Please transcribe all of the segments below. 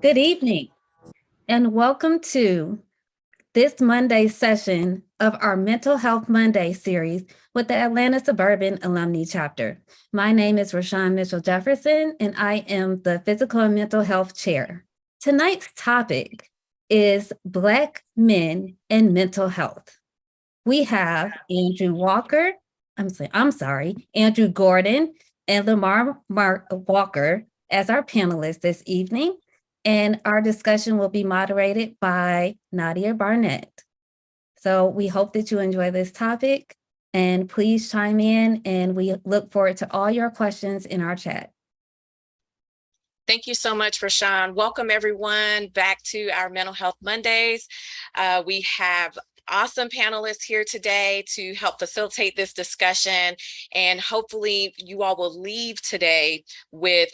Good evening, and welcome to this Monday session of our Mental Health Monday series with the Atlanta Suburban Alumni Chapter. My name is Rashawn Mitchell Jefferson, and I am the Physical and Mental Health Chair. Tonight's topic is Black men and mental health. We have Andrew Walker, Andrew Gordon and Lamar Walker as our panelists this evening. And our discussion will be moderated by Nadia Barnett. So we hope that you enjoy this topic and please chime in, and we look forward to all your questions in our chat. Thank you so much, Rashawn. Welcome everyone back to our Mental Health Mondays. We have awesome panelists here today to help facilitate this discussion, and hopefully you all will leave today with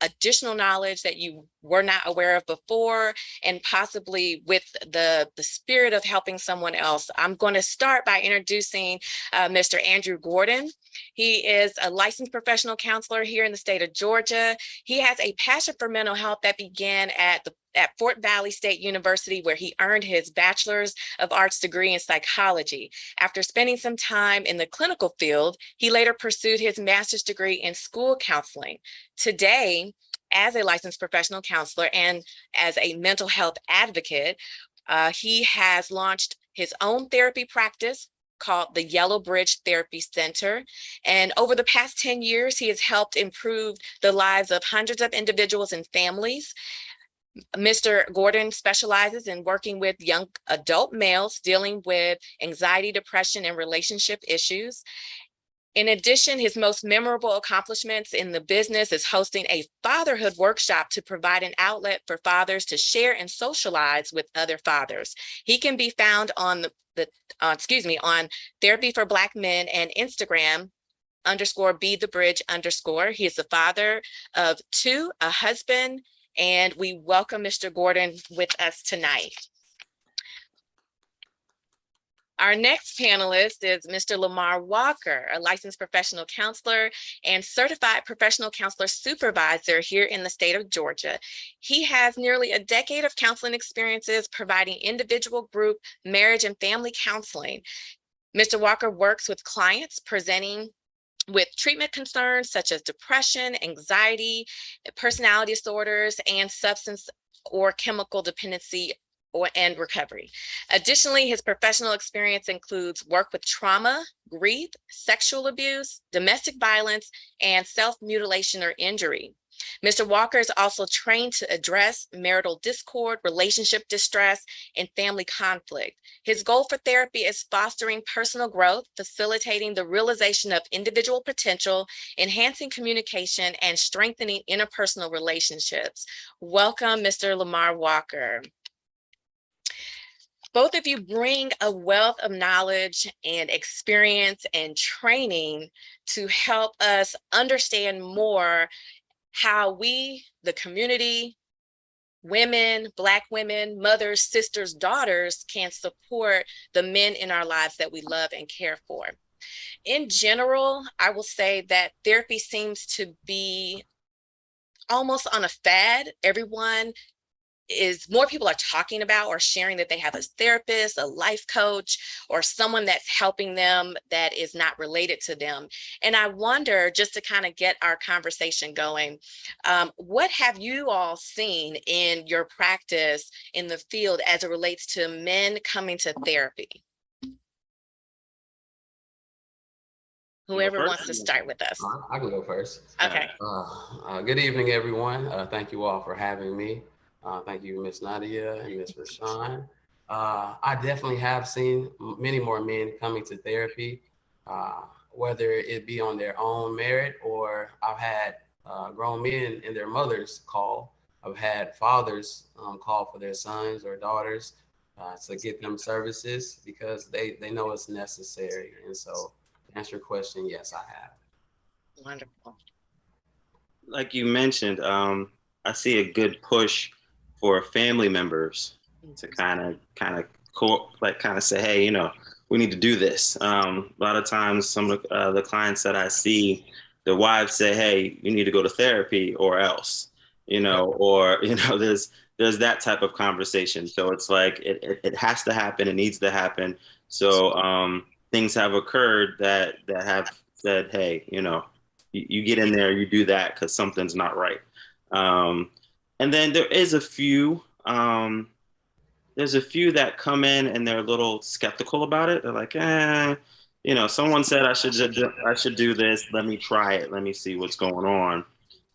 additional knowledge that you were not aware of before, and possibly with the spirit of helping someone else. I'm going to start by introducing Mr. Andrew Gordon. He is a licensed professional counselor here in the state of Georgia. He has a passion for mental health that began at Fort Valley State University, where he earned his Bachelor's of Arts degree in psychology. After spending some time in the clinical field, he later pursued his master's degree in school counseling. Today, as a licensed professional counselor and as a mental health advocate, he has launched his own therapy practice called the Yellow Bridge Therapy Center. And over the past 10 years, he has helped improve the lives of hundreds of individuals and families. Mr. Gordon specializes in working with young adult males dealing with anxiety, depression, and relationship issues. In addition, his most memorable accomplishments in the business is hosting a fatherhood workshop to provide an outlet for fathers to share and socialize with other fathers. He can be found on on Therapy for Black Men and Instagram _be_the_bridge_. He is the father of two, a husband, and we welcome Mr. Gordon with us tonight. Our next panelist is Mr. Lamar Walker, a licensed professional counselor and certified professional counselor supervisor here in the state of Georgia. He has nearly a decade of counseling experiences providing individual, group, marriage, and family counseling. Mr. Walker works with clients presenting with treatment concerns such as depression, anxiety, personality disorders, and substance or chemical dependency and recovery. Additionally, his professional experience includes work with trauma, grief, sexual abuse, domestic violence, and self-mutilation or injury. Mr. Walker is also trained to address marital discord, relationship distress, and family conflict. His goal for therapy is fostering personal growth, facilitating the realization of individual potential, enhancing communication, and strengthening interpersonal relationships. Welcome, Mr. Lamar Walker. Both of you bring a wealth of knowledge and experience and training to help us understand more how we, the community, women, Black women, mothers, sisters, daughters, can support the men in our lives that we love and care for. In general, I will say that therapy seems to be almost on a fad. More people are talking about or sharing that they have a therapist, a life coach, or someone that's helping them that is not related to them. And I wonder, just to kind of get our conversation going, what have you all seen in your practice in the field as it relates to men coming to therapy? Whoever wants to start with us. I can go first. Okay. Good evening, everyone. Thank you all for having me. Thank you, Miss Nadia and Miss Rashawn. I definitely have seen many more men coming to therapy, whether it be on their own merit, or I've had grown men and their mothers call. I've had fathers call for their sons or daughters to get them services because they know it's necessary. And so to answer your question, yes, I have. Wonderful. Like you mentioned, I see a good push for family members to kind of say, hey, we need to do this. A lot of times, some of the clients that I see, the wives say, hey, you need to go to therapy or else. or, there's that type of conversation. So it's like, it has to happen. It needs to happen. So things have occurred that have said, hey, you get in there, you do that because something's not right. And then there's a few that come in and they're a little skeptical about it. They're like, someone said I should do this. Let me try it. Let me see what's going on.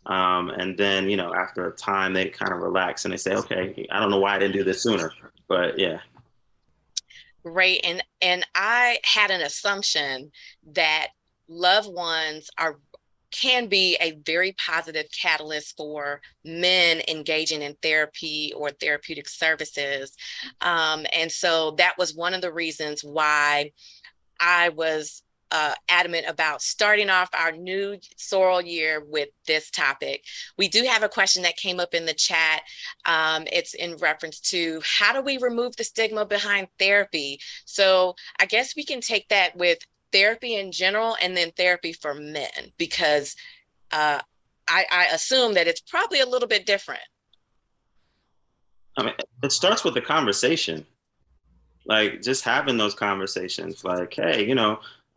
And then, after a time, they kind of relax and they say, okay, I don't know why I didn't do this sooner, but yeah. Right. And I had an assumption that loved ones can be a very positive catalyst for men engaging in therapy or therapeutic services. And so that was one of the reasons why I was adamant about starting off our new sorrel year with this topic. We do have a question that came up in the chat. It's in reference to how do we remove the stigma behind therapy? So I guess we can take that with therapy in general and then therapy for men, because I assume that it's probably a little bit different. I mean, it starts with the conversation, like just having those conversations, like, hey,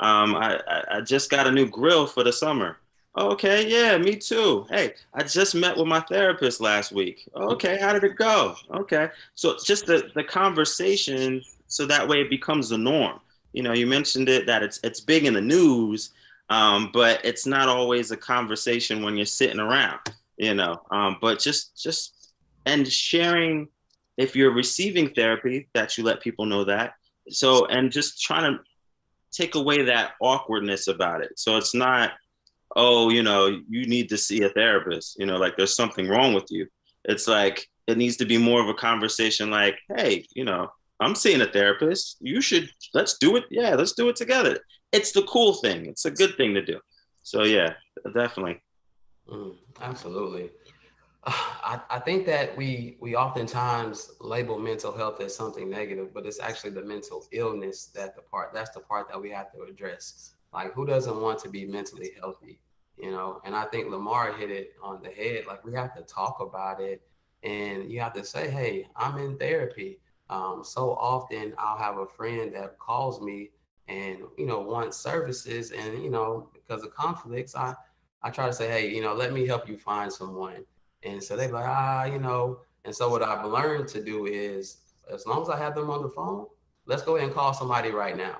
I just got a new grill for the summer. Okay, yeah, me too. Hey, I just met with my therapist last week. Okay, how did it go? Okay. So just the conversation, so that way it becomes the norm. You mentioned it that it's big in the news, but it's not always a conversation when you're sitting around, but just and sharing, if you're receiving therapy, that you let people know that. So, and just trying to take away that awkwardness about it. So it's not, oh, you need to see a therapist, like there's something wrong with you. It's like, it needs to be more of a conversation like, hey, I'm seeing a therapist. Let's do it. Yeah, let's do it together. It's the cool thing. It's a good thing to do. So yeah, definitely. Absolutely. I think that we oftentimes label mental health as something negative, but it's actually the mental illness that's the part that we have to address. Like, who doesn't want to be mentally healthy? And I think Lamar hit it on the head. Like, we have to talk about it, and you have to say, hey, I'm in therapy. So often I'll have a friend that calls me and wants services, and because of conflicts, I try to say, hey, let me help you find someone. And so they're like, and so what I've learned to do is, as long as I have them on the phone, let's go ahead and call somebody right now.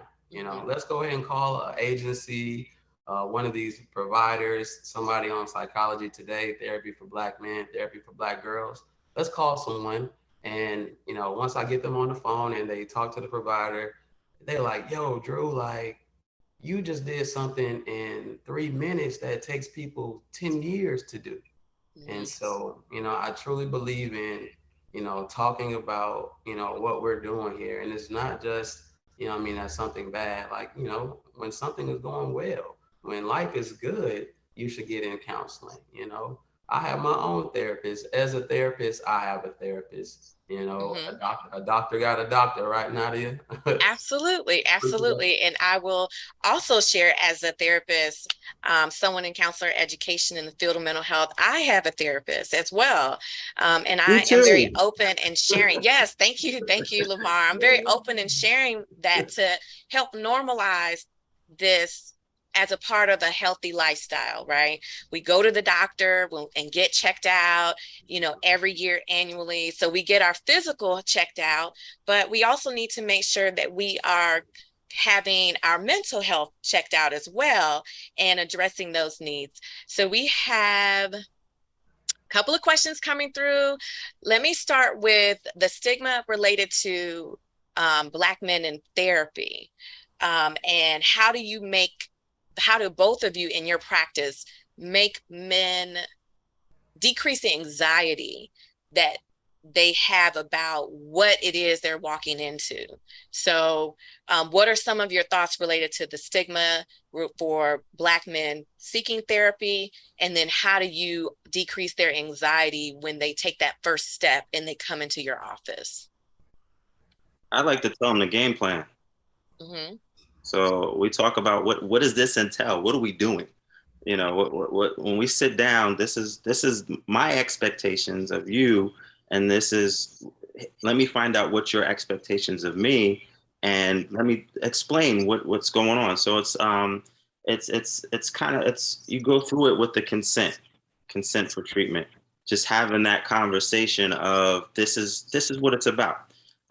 Let's go ahead and call an agency, one of these providers, somebody on Psychology Today, therapy for Black men, therapy for Black girls. Let's call someone. And, once I get them on the phone and they talk to the provider, they're like, yo, Drew, like, you just did something in 3 minutes that takes people 10 years to do. And so, I truly believe in, talking about, what we're doing here. And it's not just, that's something bad. Like, when something is going well, when life is good, you should get in counseling. I have my own therapist. As a therapist, I have a therapist. A doctor got a doctor, right, Nadia? Absolutely, absolutely. And I will also share, as a therapist, someone in counselor education in the field of mental health, I have a therapist as well. And I am very open and sharing. Yes, thank you, Lamar. I'm very open and sharing that to help normalize this as a part of a healthy lifestyle, right? We go to the doctor and get checked out, every year annually. So we get our physical checked out, but we also need to make sure that we are having our mental health checked out as well and addressing those needs. So we have a couple of questions coming through. Let me start with the stigma related to Black men in therapy. And how do both of you in your practice make men decrease the anxiety that they have about what it is they're walking into? So what are some of your thoughts related to the stigma for Black men seeking therapy? And then how do you decrease their anxiety when they take that first step and they come into your office? I like to tell them the game plan. Mm-hmm. So we talk about what does this entail? What are we doing? You know, what when we sit down, this is my expectations of you, and this is, let me find out what your expectations of me, and let me explain what's going on. So it's kind of, it's, you go through it with the consent for treatment, just having that conversation of this is what it's about.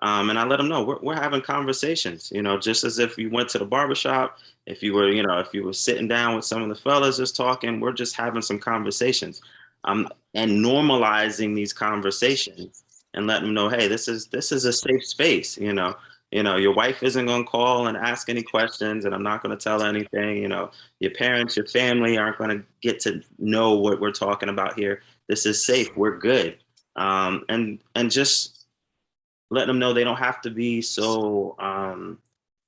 And I let them know we're having conversations, you know, just as if you went to the barbershop, if you were, you know, if you were sitting down with some of the fellas just talking, we're just having some conversations, and normalizing these conversations and letting them know, hey, this is a safe space, you know, your wife isn't going to call and ask any questions, and I'm not going to tell her anything. You know, your parents, your family aren't going to get to know what we're talking about here. This is safe. We're good. And just letting them know they don't have to be so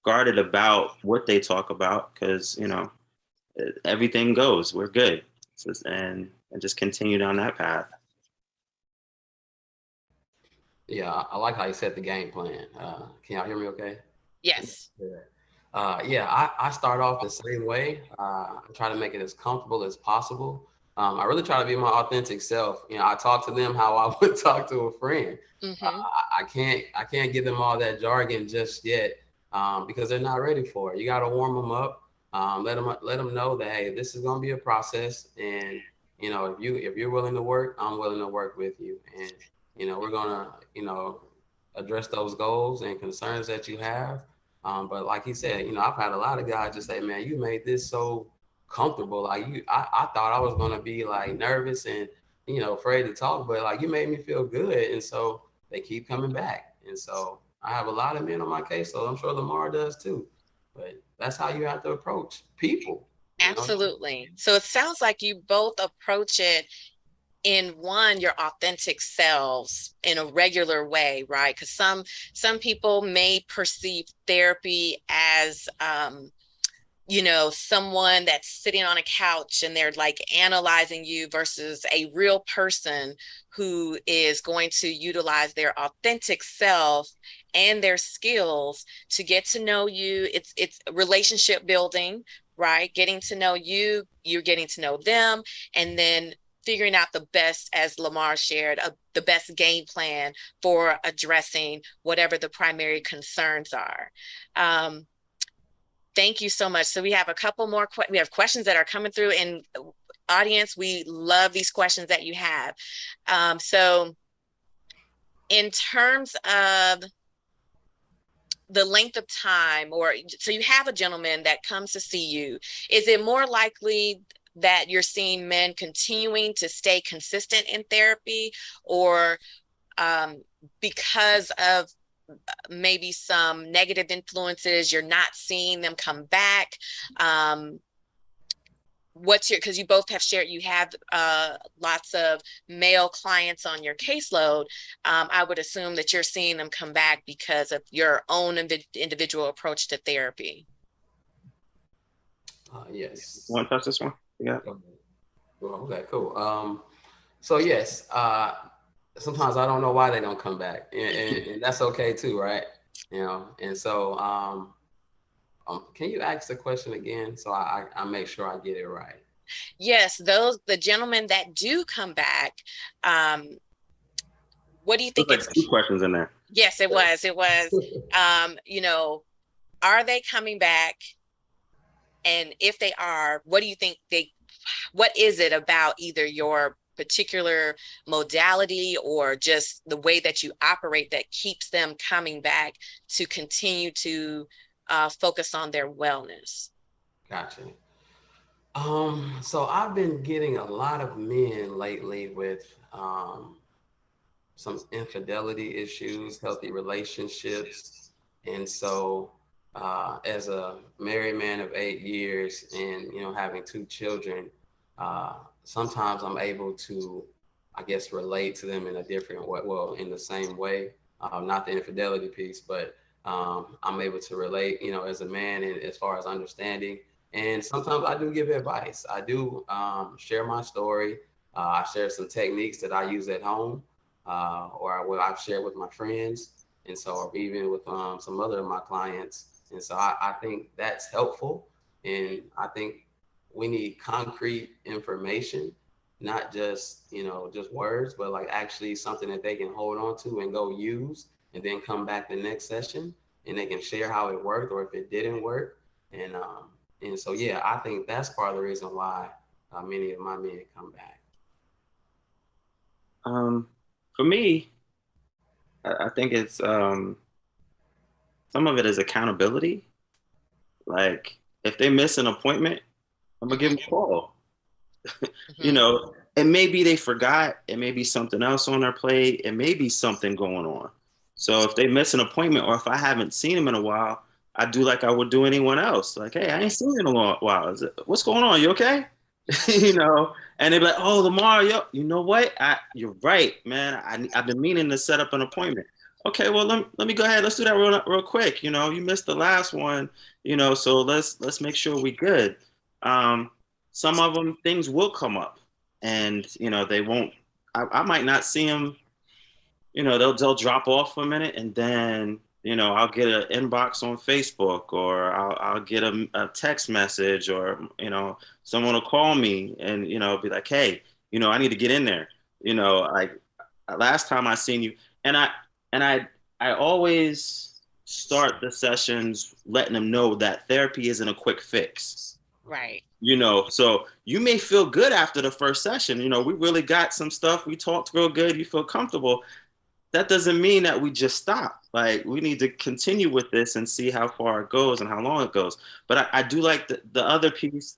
guarded about what they talk about, because, you know, everything goes. We're good. And just continue down that path. Yeah, I like how you set the game plan. Can y'all hear me okay? Yes. Yeah. Yeah, I start off the same way. I try to make it as comfortable as possible. I really try to be my authentic self. You know, I talk to them how I would talk to a friend. Mm-hmm. I can't give them all that jargon just yet, because they're not ready for it. You got to warm them up. Let them know that, hey, this is gonna be a process, and you know, if you're willing to work, I'm willing to work with you, and you know, we're gonna, address those goals and concerns that you have. But like he said, you know, I've had a lot of guys just say, man, you made this so comfortable. Like I thought I was gonna be like nervous and, afraid to talk, but like you made me feel good. And so they keep coming back. And so I have a lot of men on my case, so I'm sure Lamar does too. But that's how you have to approach people, you know? Absolutely. So it sounds like you both approach it in one, your authentic selves in a regular way, right? Because some people may perceive therapy as someone that's sitting on a couch and they're like analyzing you, versus a real person who is going to utilize their authentic self and their skills to get to know you. It's relationship building, right? Getting to know you, you're getting to know them, and then figuring out the best, as Lamar shared, the best game plan for addressing whatever the primary concerns are. Thank you so much. So we have a couple more, we have questions that are coming through, and audience, we love these questions that you have. So in terms of the length of time, or so you have a gentleman that comes to see you, is it more likely that you're seeing men continuing to stay consistent in therapy, or because of maybe some negative influences, you're not seeing them come back? Because you both have shared, you have lots of male clients on your caseload. I would assume that you're seeing them come back because of your own individual approach to therapy. Yes. Want to touch this one? Yeah. Okay, cool. So yes, sometimes I don't know why they don't come back, and that's okay too, right? And so can you ask the question again so I make sure I get it right? Yes, the gentlemen that do come back, what do you think? There's like two questions in there. Yes, it was. Are they coming back? And if they are, what do you think what is it about either your particular modality or just the way that you operate that keeps them coming back to continue to focus on their wellness? Gotcha. So I've been getting a lot of men lately with some infidelity issues, healthy relationships. And so as a married man of 8 years and, having two children, sometimes I'm able to, I guess, relate to them in a different way, well, in the same way, not the infidelity piece, but I'm able to relate, as a man, and as far as understanding. And sometimes I do give advice. I do share my story. I share some techniques that I use at home, or what I've shared with my friends, and so, or even with some other of my clients. And so I think that's helpful. And I think we need concrete information, not just, just words, but like actually something that they can hold on to and go use, and then come back the next session and they can share how it worked or if it didn't work. And so, yeah, I think that's part of the reason why many of my men come back. For me, I think it's some of it is accountability. Like if they miss an appointment, I'm gonna give them a call. You Mhm. know, and maybe they forgot, it may be something else on their plate, it may be something going on. So if they miss an appointment or if I haven't seen them in a while, I do like I would do anyone else. Like, hey, I ain't seen you in a while. What's going on? You okay? You know, and they'd be like, oh, Lamar, you know what? You're right, man. I've been meaning to set up an appointment. Okay, well, let me go ahead. Let's do that real quick. You know, you missed the last one, so let's make sure we good. Um, some of them, things will come up and, they won't, I might not see them, they'll drop off for a minute and then, I'll get an inbox on Facebook or I'll get a text message or, someone will call me and, be like, hey, I need to get in there. Like last time I seen you and I always start the sessions letting them know that therapy isn't a quick fix. Right. So you may feel good after the first session. We really got some stuff. We talked real good. You feel comfortable. That doesn't mean that we just stop. Like we need to continue with this and see how far it goes and how long it goes. But I do like the other piece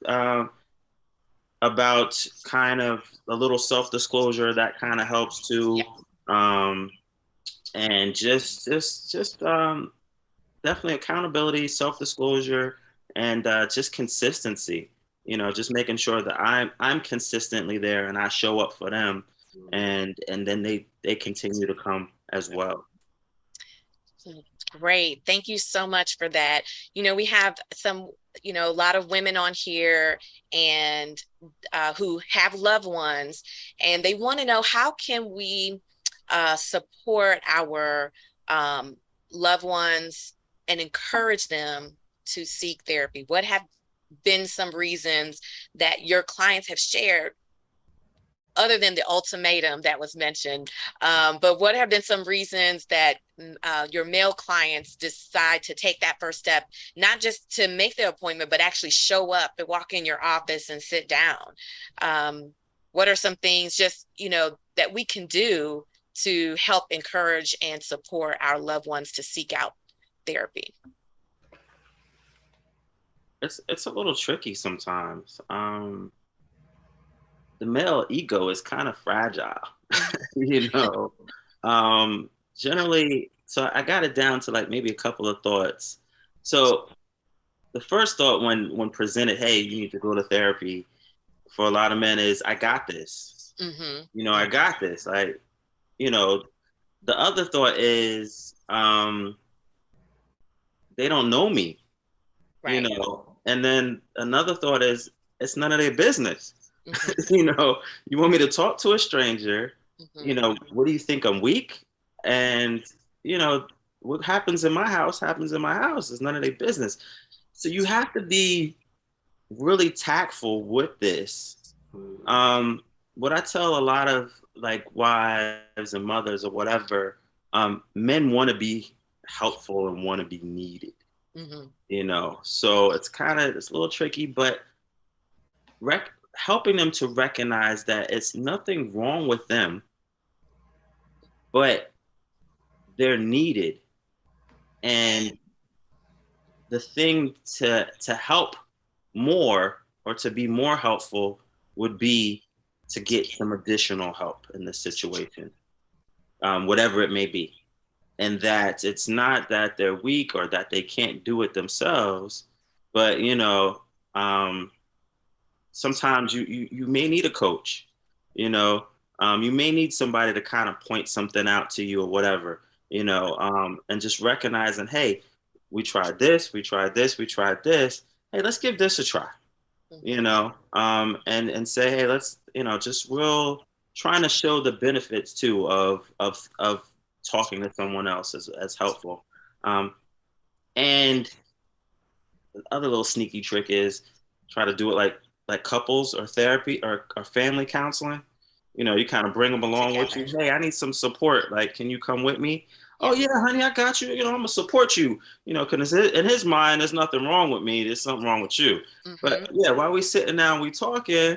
about kind of a little self-disclosure that kind of helps too. And just definitely accountability, self-disclosure, and just consistency. Just making sure that I'm consistently there and I show up for them, and then they continue to come as well. Great. Thank you so much for that. We have some, a lot of women on here and who have loved ones, and they want to know how can we support our loved ones and encourage them to seek therapy. What have been some reasons that your clients have shared other than the ultimatum that was mentioned? But what have been some reasons that your male clients decide to take that first step, not just to make the appointment, but actually show up and walk in your office and sit down? What are some things just, that we can do to help encourage and support our loved ones to seek out therapy? It's a little tricky sometimes. The male ego is kind of fragile, you know. Generally, so I got it down to like maybe a couple of thoughts. So the first thought when presented, hey, you need to go to therapy, for a lot of men is, I got this. Mm-hmm. I got this. The other thought is, they don't know me, Right. And then another thought is, it's none of their business. Mm-hmm. You want me to talk to a stranger, Mm-hmm. what do you think, I'm weak? And, what happens in my house happens in my house. It's none of their business. So you have to be really tactful with this. What I tell a lot of like wives and mothers or whatever, men want to be helpful and want to be needed. So it's a little tricky, but helping them to recognize that it's nothing wrong with them, but they're needed. And the thing to help more or to be more helpful would be to get some additional help in this situation, whatever it may be. And that it's not that they're weak or that they can't do it themselves, but sometimes you may need a coach, you may need somebody to kind of point something out to you or whatever, and just recognizing, hey, we tried this, we tried this, we tried this. Hey, let's give this a try, and say, hey, let's, just real trying to show the benefits too of talking to someone else as helpful. And the other little sneaky trick is try to do it like like couples or therapy or family counseling. You know, you kind of bring them along with you. Hey, I need some support. Like, can you come with me? Yeah. Oh yeah, honey, I got you. You know, I'm gonna support you. You know, because in his mind, there's nothing wrong with me. There's something wrong with you. Mm-hmm. But yeah, while we sitting down, we talking.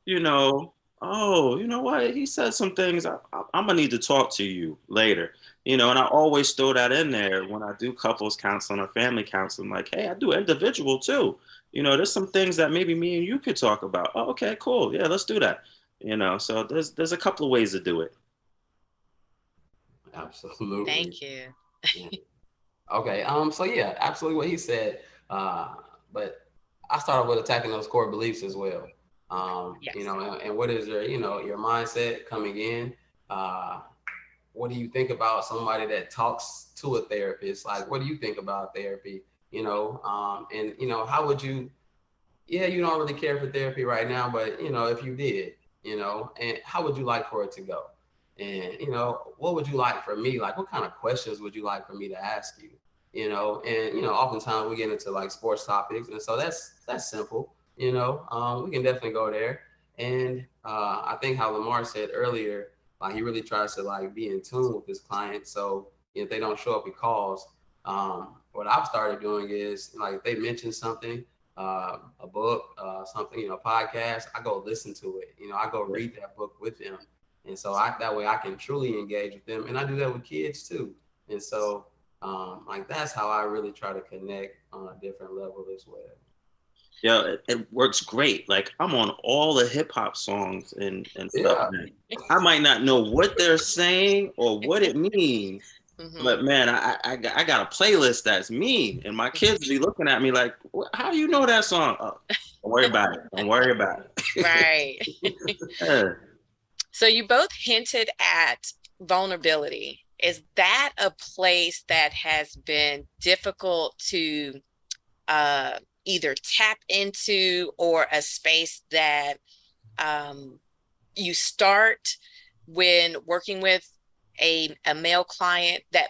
You know, oh, you know what? He said some things. I'm gonna need to talk to you later. You know, and I always throw that in there when I do couples counseling or family counseling. Like, hey, I do individual too. You know, there's some things that maybe me and you could talk about. Oh, okay, cool. Yeah, let's do that. You know, so there's a couple of ways to do it. Absolutely. Thank you. Yeah. Okay. So yeah, absolutely what he said. But I started with attacking those core beliefs as well. Yes. You know, and what is your, you know, your mindset coming in? What do you think about somebody that talks to a therapist? Like, what do you think about therapy? You know, and you know, how would you? Yeah, you don't really care for therapy right now, but you know, if you did, you know, and how would you like for it to go? And you know, what would you like for me? Like, what kind of questions would you like for me to ask you? You know, and you know, oftentimes we get into like sports topics, and so that's simple. You know, we can definitely go there. And I think how Lamar said earlier, like he really tries to like be in tune with his clients. So if they don't show up, he calls. What I've started doing is like if they mention something, a book, something, you know, podcast, I go listen to it. You know, I go read that book with them. And so that way I can truly engage with them. And I do that with kids too. And so like that's how I really try to connect on a different level as well. Yeah, it works great. Like I'm on all the hip hop songs and stuff. Yeah. I might not know what they're saying or what it means, mm-hmm. But man, I got a playlist that's mean, and my kids be looking at me like, "How do you know that song?" Oh, don't worry about it. Don't worry about it. Right. Yeah. So you both hinted at vulnerability. Is that a place that has been difficult to either tap into, or a space that you start when working with a male client, that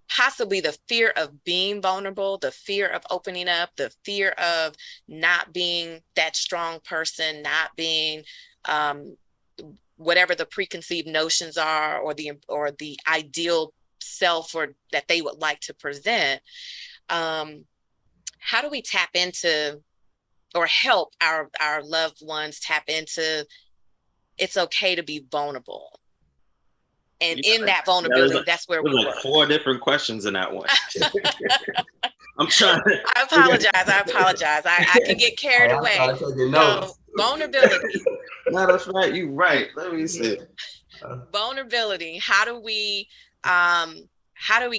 possibly the fear of being vulnerable, the fear of opening up, the fear of not being that strong person, not being whatever the preconceived notions are, or the ideal self or that they would like to present. How do we tap into or help our loved ones tap into it's okay to be vulnerable? And in that vulnerability, that's where we work. 4 different questions in that one. I'm trying. I apologize. I can get carried away. So, vulnerability. No, that's right. You're right. Let me see. Vulnerability. How do we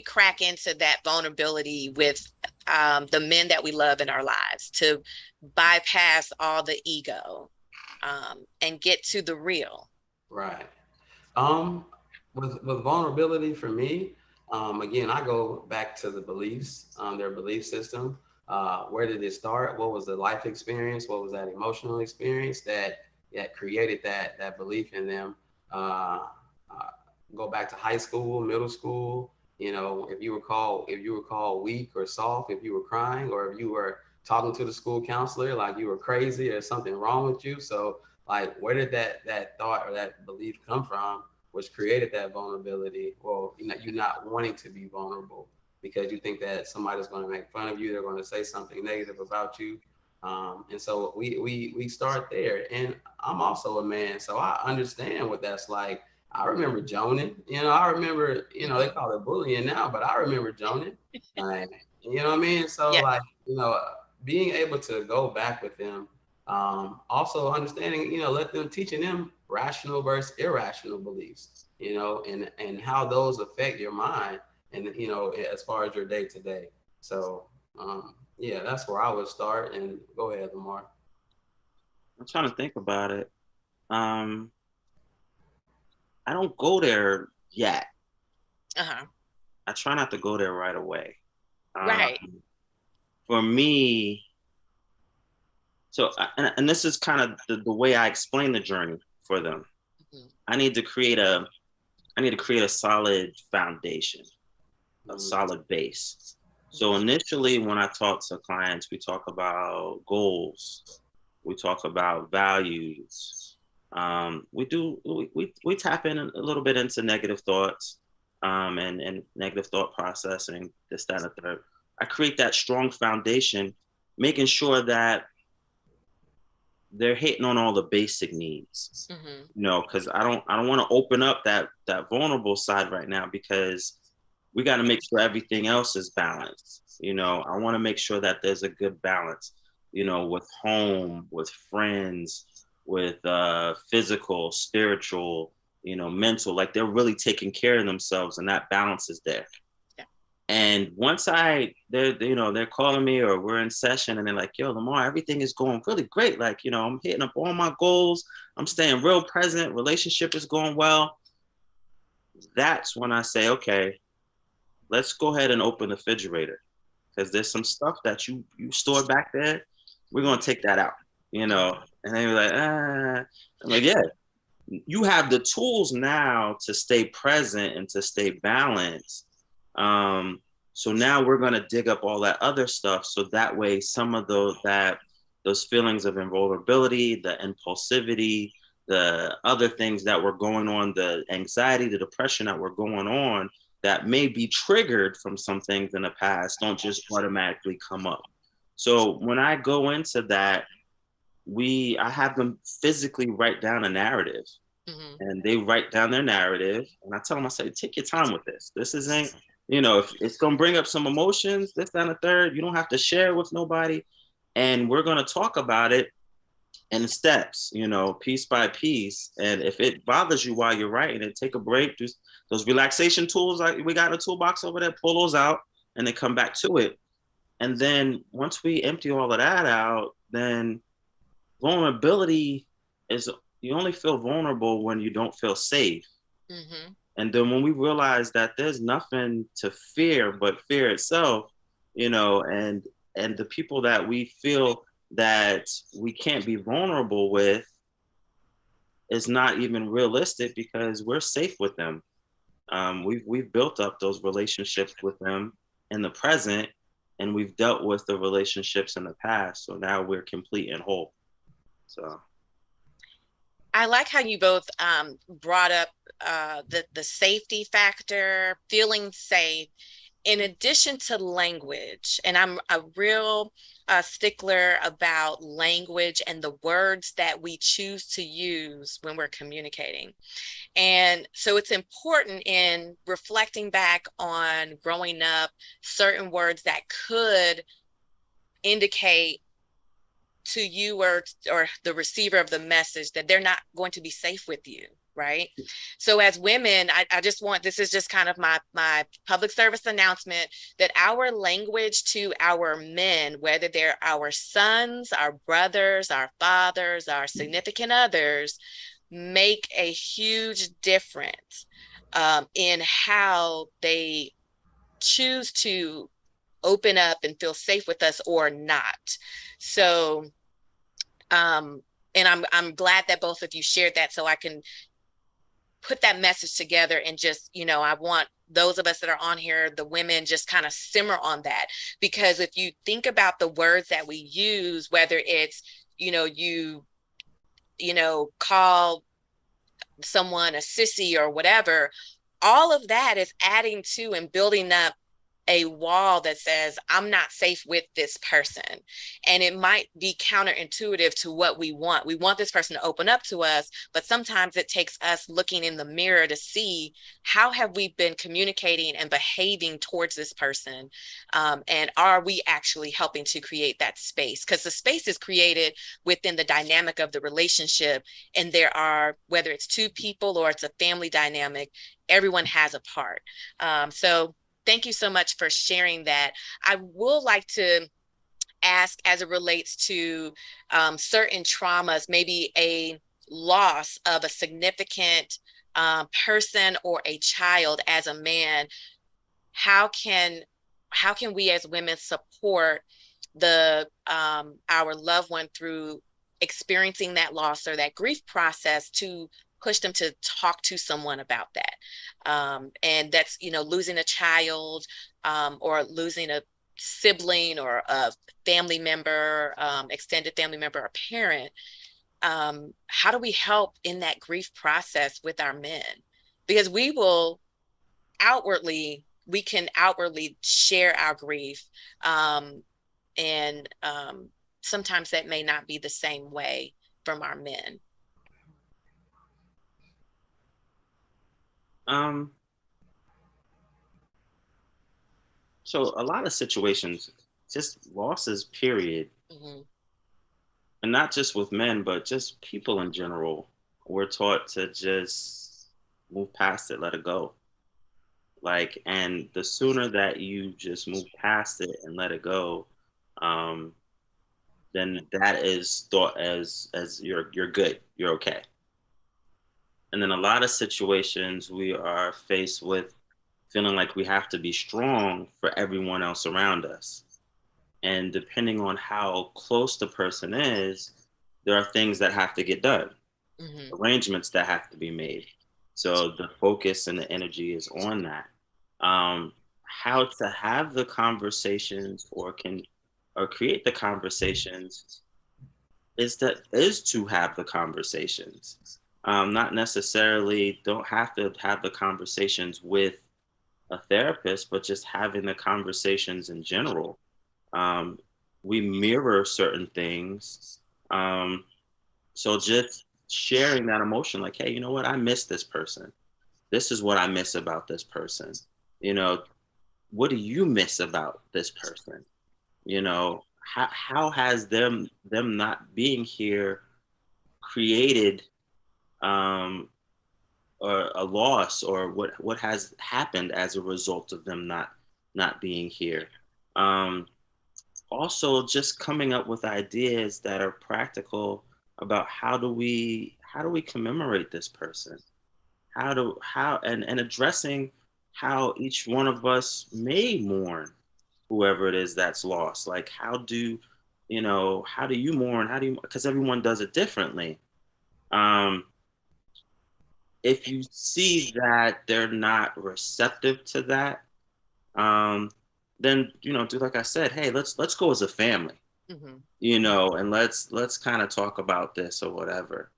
crack into that vulnerability with the men that we love in our lives, to bypass all the ego and get to the real? Right. With vulnerability for me, again, I go back to the beliefs, their belief system. Where did it start? What was the life experience? What was that emotional experience that created that belief in them? Go back to high school, middle school. You know, if you were called weak or soft, if you were crying, or if you were talking to the school counselor like you were crazy or something wrong with you. So like, where did that thought or that belief come from, which created that vulnerability? Well, you know, you're not wanting to be vulnerable because you think that somebody's going to make fun of you. They're going to say something negative about you. And so we start there. And I'm also a man, so I understand what that's like. I remember joning, you know, I remember, you know, they call it bullying now, but I remember joning, like, you know what I mean? So yeah. Like, you know, being able to go back with them, also understanding, you know, teaching them rational versus irrational beliefs, you know, and how those affect your mind and, you know, as far as your day to day. So, yeah, that's where I would start. And go ahead, Lamar. I'm trying to think about it. I don't go there yet. Uh-huh. I try not to go there right away. Right. For me, so, and this is kind of the way I explain the journey for them. Mm-hmm. I need to create a solid foundation, a solid base. So initially, when I talk to clients, we talk about goals, we talk about values. We tap in a little bit into negative thoughts, and negative thought processing, this, that, and the third. I create that strong foundation, making sure that they're hitting on all the basic needs. You know, because I don't want to open up that vulnerable side right now, because we got to make sure everything else is balanced. You know, I want to make sure that there's a good balance, you know, with home, with friends, with physical, spiritual, you know, mental. Like, they're really taking care of themselves, and that balance is there. And once they're calling me, or we're in session, and they're like, yo, Lamar, everything is going really great. Like, you know, I'm hitting up all my goals. I'm staying real present. Relationship is going well. That's when I say, okay, let's go ahead and open the refrigerator, because there's some stuff that you stored back there. We're going to take that out, you know? And they were like, ah. I'm like, yeah, you have the tools now to stay present and to stay balanced. So now we're going to dig up all that other stuff. So that way, some of those feelings of invulnerability, the impulsivity, the other things that were going on, the anxiety, the depression that were going on, that may be triggered from some things in the past, don't just automatically come up. So when I go into that, I have them physically write down a narrative. And they write down their narrative, and I tell them, I say, take your time with this. This isn't, you know, if it's going to bring up some emotions, this, that, and the third, you don't have to share with nobody. And we're going to talk about it in steps, you know, piece by piece. And if it bothers you while you're writing it, take a break. Do those relaxation tools. Like, we got a toolbox over there, pull those out, and then come back to it. And then once we empty all of that out, then vulnerability is, you only feel vulnerable when you don't feel safe. And then when we realize that there's nothing to fear but fear itself, you know, and the people that we feel that we can't be vulnerable with is not even realistic, because we're safe with them. We've built up those relationships with them in the present, and we've dealt with the relationships in the past. So now we're complete and whole. So I like how you both brought up the safety factor, feeling safe, in addition to language. And I'm a real stickler about language and the words that we choose to use when we're communicating. And so it's important, in reflecting back on growing up, certain words that could indicate to you or the receiver of the message that they're not going to be safe with you, right? So as women, I just want, this is just kind of my public service announcement, that our language to our men, whether they're our sons, our brothers, our fathers, our significant others, make a huge difference in how they choose to open up and feel safe with us or not. So and I'm glad that both of you shared that, so I can put that message together. And just, you know, I want those of us that are on here, the women, just kind of simmer on that. Because if you think about the words that we use, whether it's, you call someone a sissy or whatever, all of that is adding to and building up a wall that says, I'm not safe with this person. And it might be counterintuitive to what we want. We want this person to open up to us, but sometimes it takes us looking in the mirror to see, how have we been communicating and behaving towards this person? And are we actually helping to create that space? Because the space is created within the dynamic of the relationship. And there are, whether it's two people or it's a family dynamic, everyone has a part. So thank you so much for sharing that. I would like to ask, as it relates to certain traumas, maybe a loss of a significant person or a child as a man, how can we as women support our loved one through experiencing that loss or that grief process, to push them to talk to someone about that? And that's, losing a child, or losing sibling or a family member, extended family member or parent, how do we help in that grief process with our men? Because we can outwardly share our grief. And sometimes that may not be the same way from our men. Um, so a lot of situations, just losses, period, Mm-hmm. and not just with men, but just people in general. We're taught to just move past it, let it go. Like, and the sooner that you just move past it and let it go, um, then that is thought as you're good, you're okay. And then a lot of situations we are faced with feeling like we have to be strong for everyone else around us. And depending on how close the person is, there are things that have to get done, Mm-hmm. arrangements that have to be made. So the focus and the energy is on that. How to have the conversations or create the conversations is to have the conversations. Not necessarily don't have to have the conversations with a therapist, but just having the conversations in general. Um, we mirror certain things. Um, so just sharing that emotion, like, hey, you know what? I miss this person. This is what I miss about this person. You know, what do you miss about this person? You know, how has them not being here created um, or a loss, or what has happened as a result of them not being here? Um, Also, just coming up with ideas that are practical about how do we commemorate this person, how and addressing how each one of us may mourn whoever it is that's lost. Like, how do you mourn, how do you, because everyone does it differently. um if you see that they're not receptive to that, um then do like I said, hey, let's go as a family, Mm-hmm. and let's kind of talk about this or whatever.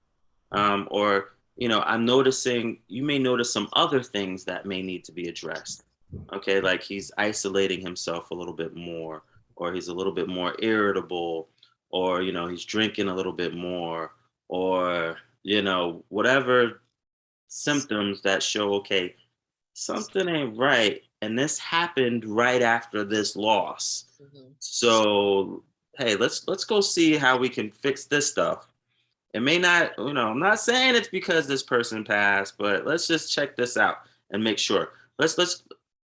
Or I'm noticing, you may notice some other things that may need to be addressed. Okay, like he's isolating himself a little bit more, or he's a little bit more irritable, or he's drinking a little bit more, or whatever symptoms that show, okay, something ain't right, and this happened right after this loss. Mm-hmm. So hey, let's go see how we can fix this stuff. It may not, I'm not saying it's because this person passed, but let's just check this out and make sure. Let's just,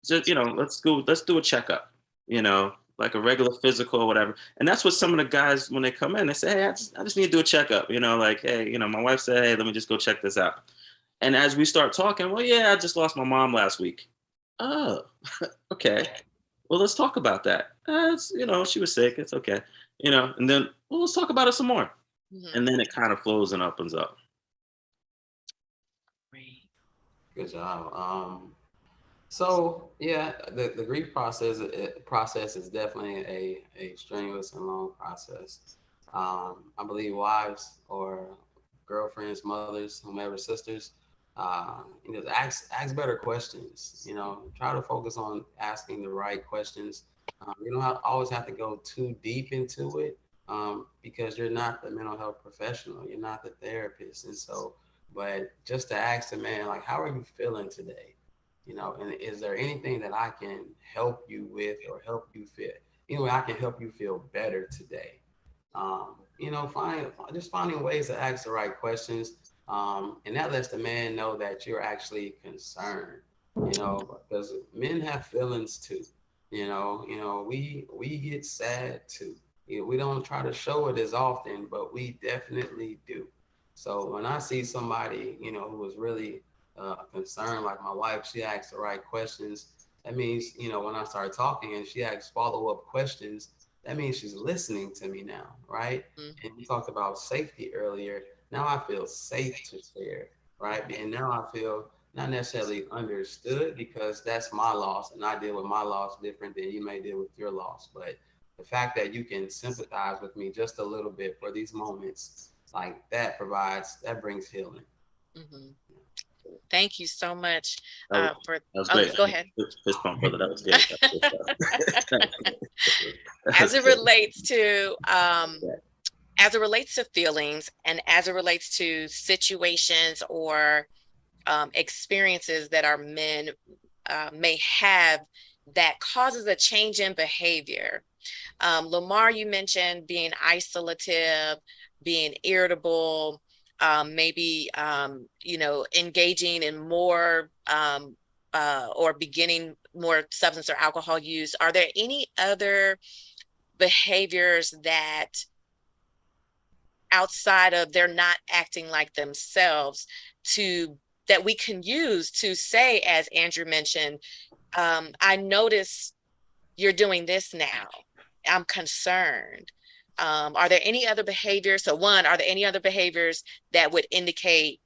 let's do a checkup, like a regular physical or whatever. And that's what some of the guys, when they come in, they say, hey, I just need to do a checkup, like, hey, my wife said, hey, let me just go check this out. And as we start talking, well, yeah, I just lost my mom last week. Oh, okay. Well, let's talk about that. She was sick. It's okay. And then, well, let's talk about it some more. Mm-hmm. And then it kind of flows and opens up. Great. Good job. So yeah, the grief process is definitely a strenuous and long process. I believe wives or girlfriends, mothers, whomever, sisters, ask better questions. Try to focus on asking the right questions. You don't always have to go too deep into it, because you're not the mental health professional. You're not the therapist, and so. But just to ask the man, like, how are you feeling today? And is there anything that I can help you with or help you feel? Anyway, I can help you feel better today. Finding ways to ask the right questions, and that lets the man know that you're actually concerned. Because men have feelings too. We get sad too. We don't try to show it as often, but we definitely do. So when I see somebody, who is really concerned, like my wife, she asks the right questions. That means, when I start talking and she asks follow-up questions, that means she's listening to me now, right? And you talked about safety earlier. Now I feel safe to share, right? And now I feel not necessarily understood, because that's my loss and I deal with my loss different than you may deal with your loss. But the fact that you can sympathize with me just a little bit for these moments, like that brings healing. Mhm. Thank you so much That for. was Oh, great. go ahead. Fist bump, brother. That was good. As it relates to as it relates to feelings and as it relates to situations or experiences that our men may have that causes a change in behavior. Lamar, you mentioned being isolative, being irritable, maybe engaging in more or beginning more substance or alcohol use. Are there any other behaviors that outside of they're not acting like themselves to that we can use to say, as Andrew mentioned, I notice you're doing this now. I'm concerned. Are there any other behaviors? So one, are there any other behaviors that would indicate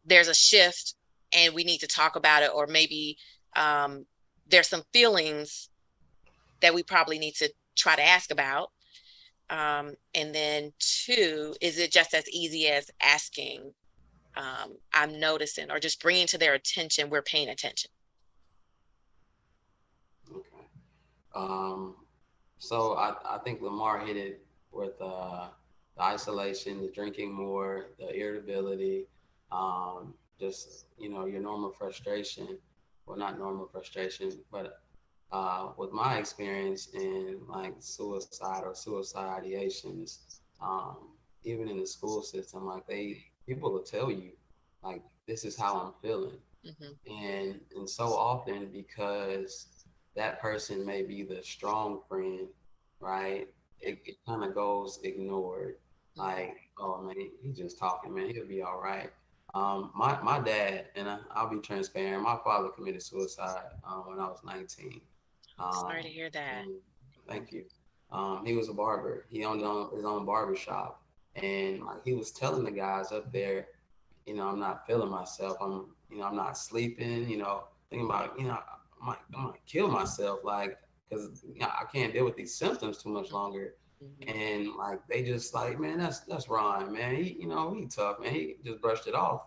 there's a shift and we need to talk about it? Or maybe there's some feelings that we probably need to try to ask about. And then two, is it just as easy as asking, I'm noticing, or just bringing to their attention, we're paying attention? Okay. So I think Lamar hit it with the isolation, the drinking more, the irritability, just, your normal frustration. Well, not normal frustration, but with my experience in like suicide or suicide ideations, um, even in the school system, like people will tell you, like, this is how I'm feeling. Mm-hmm. And so often, because that person may be the strong friend, right? It kind of goes ignored. Like, oh man, he's just talking, man. He'll be all right. My dad, and I'll be transparent. My father committed suicide when I was 19. Sorry to Um, hear that. and thank you. He was a barber. He owned his own barber shop, and like he was telling the guys up there, I'm not feeling myself. I'm not sleeping. Thinking about, I'm gonna kill myself, like, because I can't deal with these symptoms too much longer. Mm-hmm. And like they just like, man, that's Ron, man. He tough, man. He just brushed it off.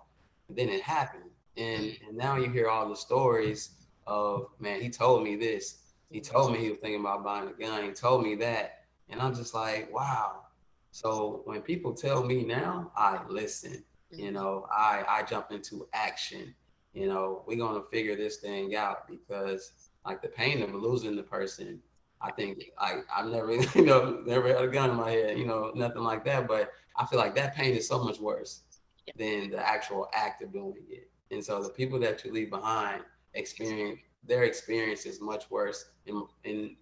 And then it happened, and now you hear all the stories of, man, he told me this. He told me he was thinking about buying a gun. He told me that, and I'm just like, wow. So when people tell me now, I listen. I jump into action. We're gonna figure this thing out, because like the pain of losing the person, I think, I've never, never had a gun in my head, nothing like that. But I feel like that pain is so much worse than the actual act of doing it. And so the people that you leave behind their experience is much worse, and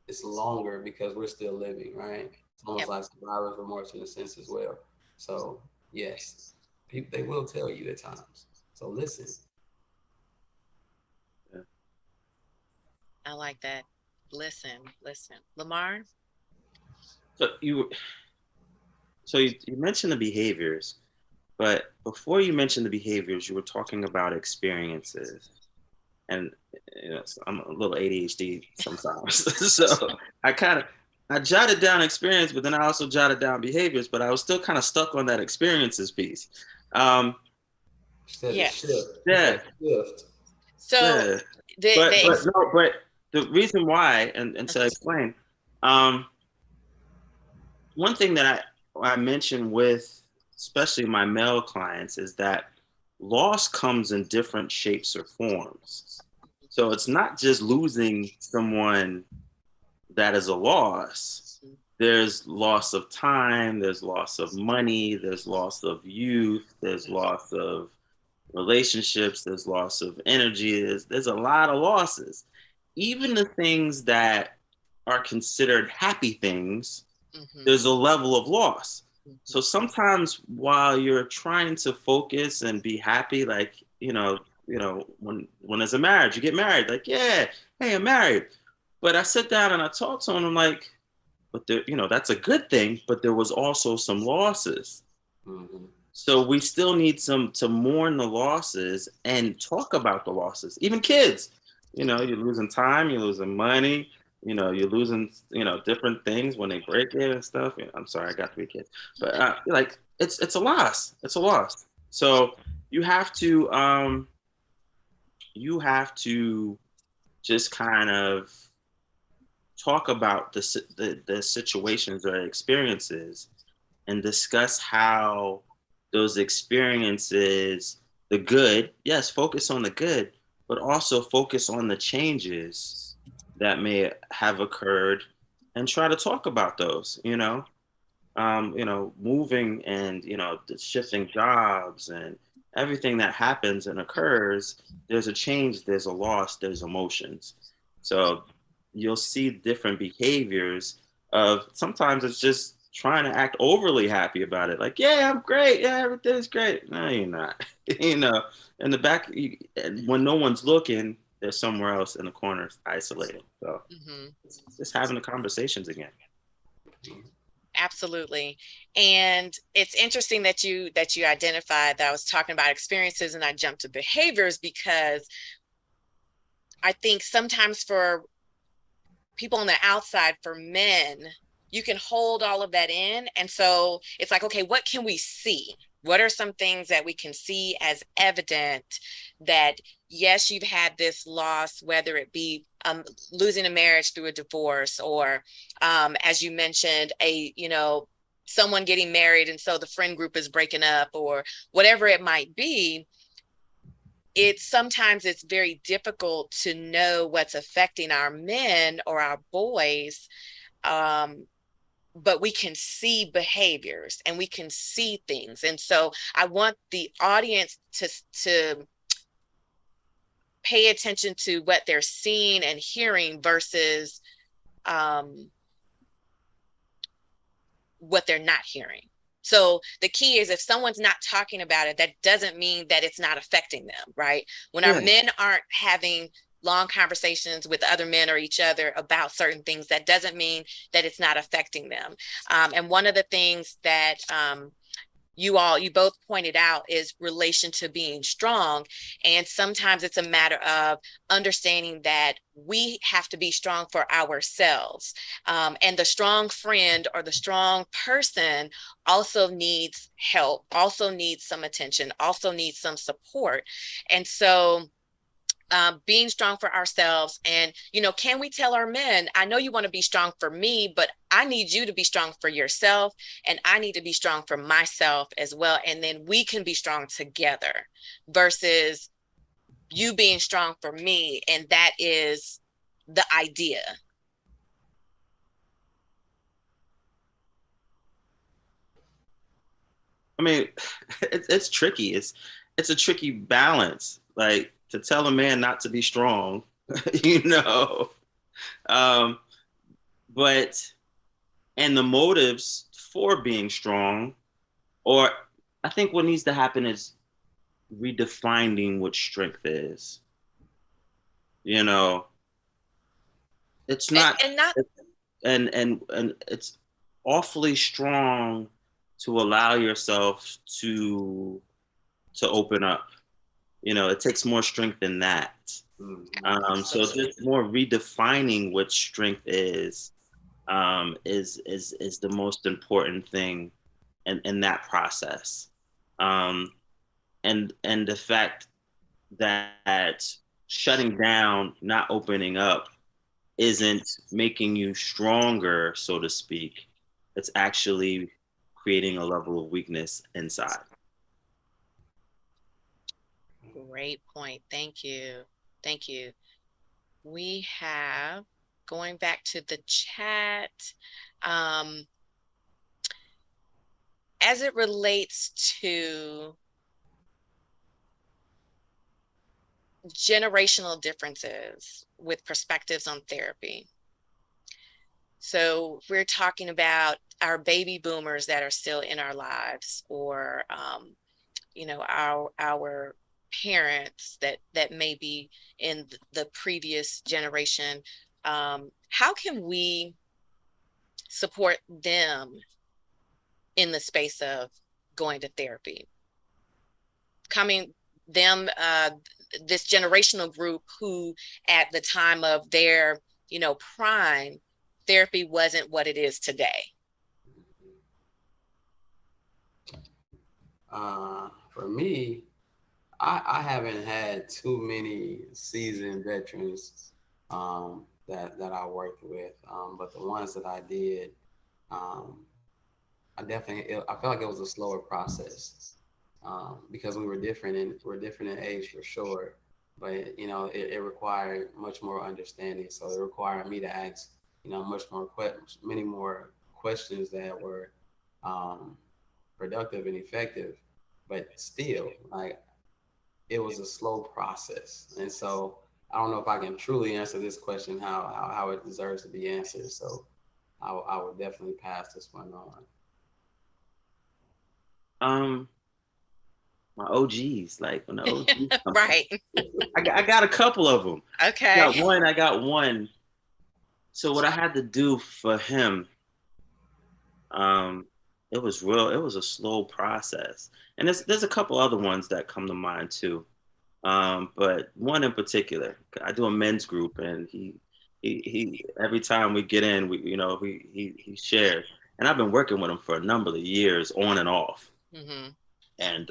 it's longer because we're still living, right? It's almost Yep. like survivor's remorse in a sense as well. So yes, people, they will tell you at times. So listen. I like that. Listen. Lamar? So you mentioned the behaviors, but before you mentioned the behaviors, you were talking about experiences. And I'm a little ADHD sometimes. So I jotted down experience, but then I also jotted down behaviors, but I was still kind of stuck on that experiences piece. Said the Yes. shift. Yeah. Shift. So Yeah. the But the reason why, and to explain, one thing that I mentioned with especially my male clients is that loss comes in different shapes or forms. So it's not just losing someone that is a loss. There's loss of time, there's loss of money, there's loss of youth, there's loss of relationships, there's loss of energy, there's a lot of losses. Even the things that are considered happy things, there's a level of loss. So sometimes while you're trying to focus and be happy, like, when there's a marriage, you get married, like, yeah, hey, I'm married. But I sit down and I talk to him, I'm like, but there, that's a good thing, but there was also some losses. Mm-hmm. So we still need some to mourn the losses and talk about the losses. Even kids, you're losing time, you're losing money, you're losing, different things when they break it and stuff. I'm sorry, I got 3 kids, but like it's a loss. It's a loss. So you have to just kind of talk about the situations or experiences and discuss how those experiences, the good, yes, focus on the good, but also focus on the changes that may have occurred and try to talk about those, moving and, the shifting jobs and everything that happens and occurs, there's a change, there's a loss, there's emotions. So you'll see different behaviors of sometimes it's just trying to act overly happy about it. Like, yeah, I'm great. Yeah, everything's great. No, you're not. In the back, when no one's looking, they're somewhere else in the corner, isolated. So just having the conversations again. Absolutely. And it's interesting that you identified that I was talking about experiences and I jumped to behaviors, because I think sometimes for people on the outside, for men, you can hold all of that in. And so it's like, okay, what can we see? What are some things that we can see as evident that, yes, you've had this loss, whether it be losing a marriage through a divorce, or as you mentioned, someone getting married and so the friend group is breaking up, or whatever it might be. Sometimes it's very difficult to know what's affecting our men or our boys, but we can see behaviors and we can see things. And so I want the audience to pay attention to what they're seeing and hearing versus what they're not hearing. So the key is, if someone's not talking about it, that doesn't mean that it's not affecting them, right? When our men aren't having long conversations with other men or each other about certain things, that doesn't mean that it's not affecting them. And one of the things that you both pointed out is relation to being strong. And sometimes it's a matter of understanding that we have to be strong for ourselves. And the strong friend or the strong person also needs help, also needs some attention, also needs some support. And so being strong for ourselves. And, can we tell our men, I know you want to be strong for me, but I need you to be strong for yourself. And I need to be strong for myself as well. And then we can be strong together versus you being strong for me. And that is the idea. I mean, it's tricky. It's a tricky balance. Like, to tell a man not to be strong, you know. But and the motives for being strong, or I think what needs to happen is redefining what strength is. It's not and not and it's awfully strong to allow yourself to open up. It takes more strength than that. So just more redefining what strength is the most important thing in that process. And the fact that shutting down, not opening up, isn't making you stronger, so to speak. It's actually creating a level of weakness inside. Great point. Thank you. Thank you. We have, going back to the chat, as it relates to generational differences with perspectives on therapy. So we're talking about our baby boomers that are still in our lives, or our parents that may be in the previous generation. How can we support them in the space of going to therapy. This generational group who at the time of their, prime, therapy wasn't what it is today. For me, I haven't had too many seasoned veterans that I worked with, but the ones that I did, I felt like it was a slower process because we're different in age for sure, but it required much more understanding. So it required me to ask many more questions that were productive and effective, but still like it was a slow process. And so I don't know if I can truly answer this question how it deserves to be answered. So I would definitely pass this one on. My OGs, like when the OGs come Right. I got a couple of them. Okay. I got one. So what I had to do for him, it was a slow process. And there's a couple other ones that come to mind too. But one in particular, I do a men's group, and he every time we get in, he shares. And I've been working with him for a number of years, on and off. Mm-hmm. And